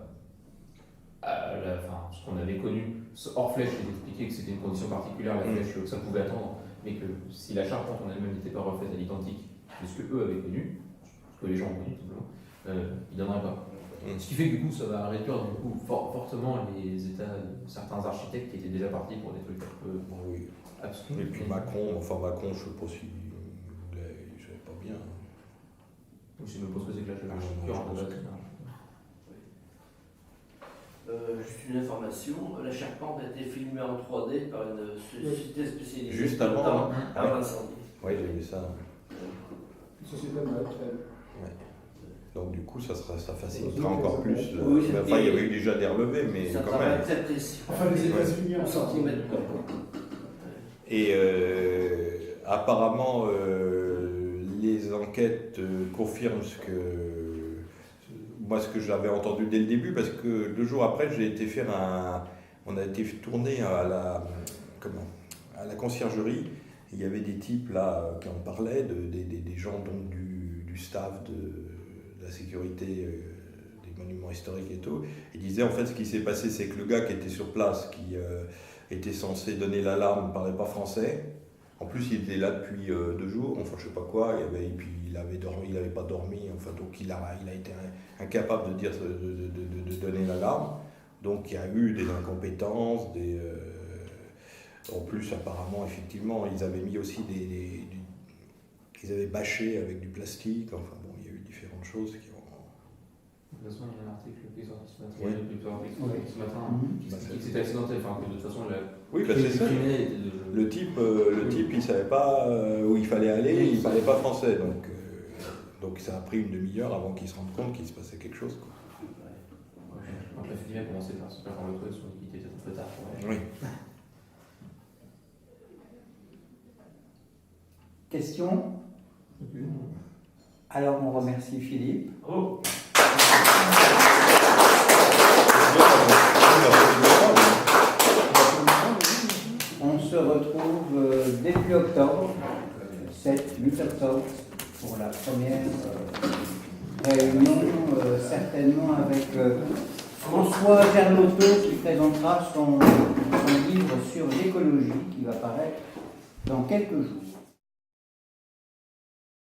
Speaker 7: ce qu'on avait connu, hors flèche, il expliquait que c'était une condition particulière, la flèche, que ça pouvait attendre, mais que si la charpente en elle-même n'était pas refaite à l'identique de ce qu'eux avaient connu, ce que les gens ont connu tout simplement, ils ne donneraient pas. Ce qui fait que du coup, ça va réduire du coup, fortement les états de certains architectes qui étaient déjà partis pour des trucs un peu
Speaker 2: Oui.
Speaker 7: abscons.
Speaker 2: Et puis Macron, je ne sais pas s'il voulait, je ne savais pas bien.
Speaker 7: Je me pose que c'est que là, je
Speaker 2: je pense que-
Speaker 8: Juste une information, la charpente a été filmée en 3D par une société spécialisée
Speaker 2: Juste avant,
Speaker 8: avant l'incendie.
Speaker 2: Oui, j'ai vu ça.
Speaker 5: Une société de maritime.
Speaker 2: Donc du coup, ça facilitera encore plus.
Speaker 8: Oui,
Speaker 2: Mais enfin, il y avait eu déjà des relevés, mais
Speaker 8: C'est un
Speaker 2: quand
Speaker 8: travail
Speaker 2: même.
Speaker 8: très précis.
Speaker 5: Enfin, les États-Unis
Speaker 8: En
Speaker 5: en
Speaker 8: centimètres.
Speaker 2: Et apparemment, les enquêtes confirment ce que j'avais entendu dès le début, parce que 2 jours après, on a été tourné à la conciergerie. Il y avait des types là qui en parlaient, des gens donc du staff de la sécurité des monuments historiques et tout. Ils disaient en fait ce qui s'est passé, c'est que le gars qui était sur place, qui était censé donner l'alarme, ne parlait pas français. En plus, il était là depuis 2 jours, enfin je sais pas quoi, et puis il avait pas dormi, enfin donc il a été incapable de donner l'alarme. Donc il y a eu des incompétences, en plus apparemment effectivement ils avaient mis aussi ils avaient bâché avec du plastique, enfin bon il y a eu différentes choses
Speaker 7: De toute façon, il y a un article qui est sorti ce matin,
Speaker 2: Oui.
Speaker 7: ce matin
Speaker 1: Mhm.
Speaker 7: qui expliquait que c'était accidentel, enfin que de toute façon,
Speaker 2: Oui, bah, c'est ça. Le type, il savait pas où il fallait aller, il parlait pas français, donc ça a pris une demi-heure avant qu'il se rende compte qu'il se passait quelque chose, quoi.
Speaker 7: Donc la FIDIM a commencé par se faire par le truc, son équité était un peu tard.
Speaker 2: Oui.
Speaker 1: Question? Alors on remercie Philippe.
Speaker 4: Oh.
Speaker 1: On se retrouve début octobre, 7-8 octobre, pour la première réunion, certainement avec François Gerlotto qui présentera son livre sur l'écologie qui va paraître dans quelques jours.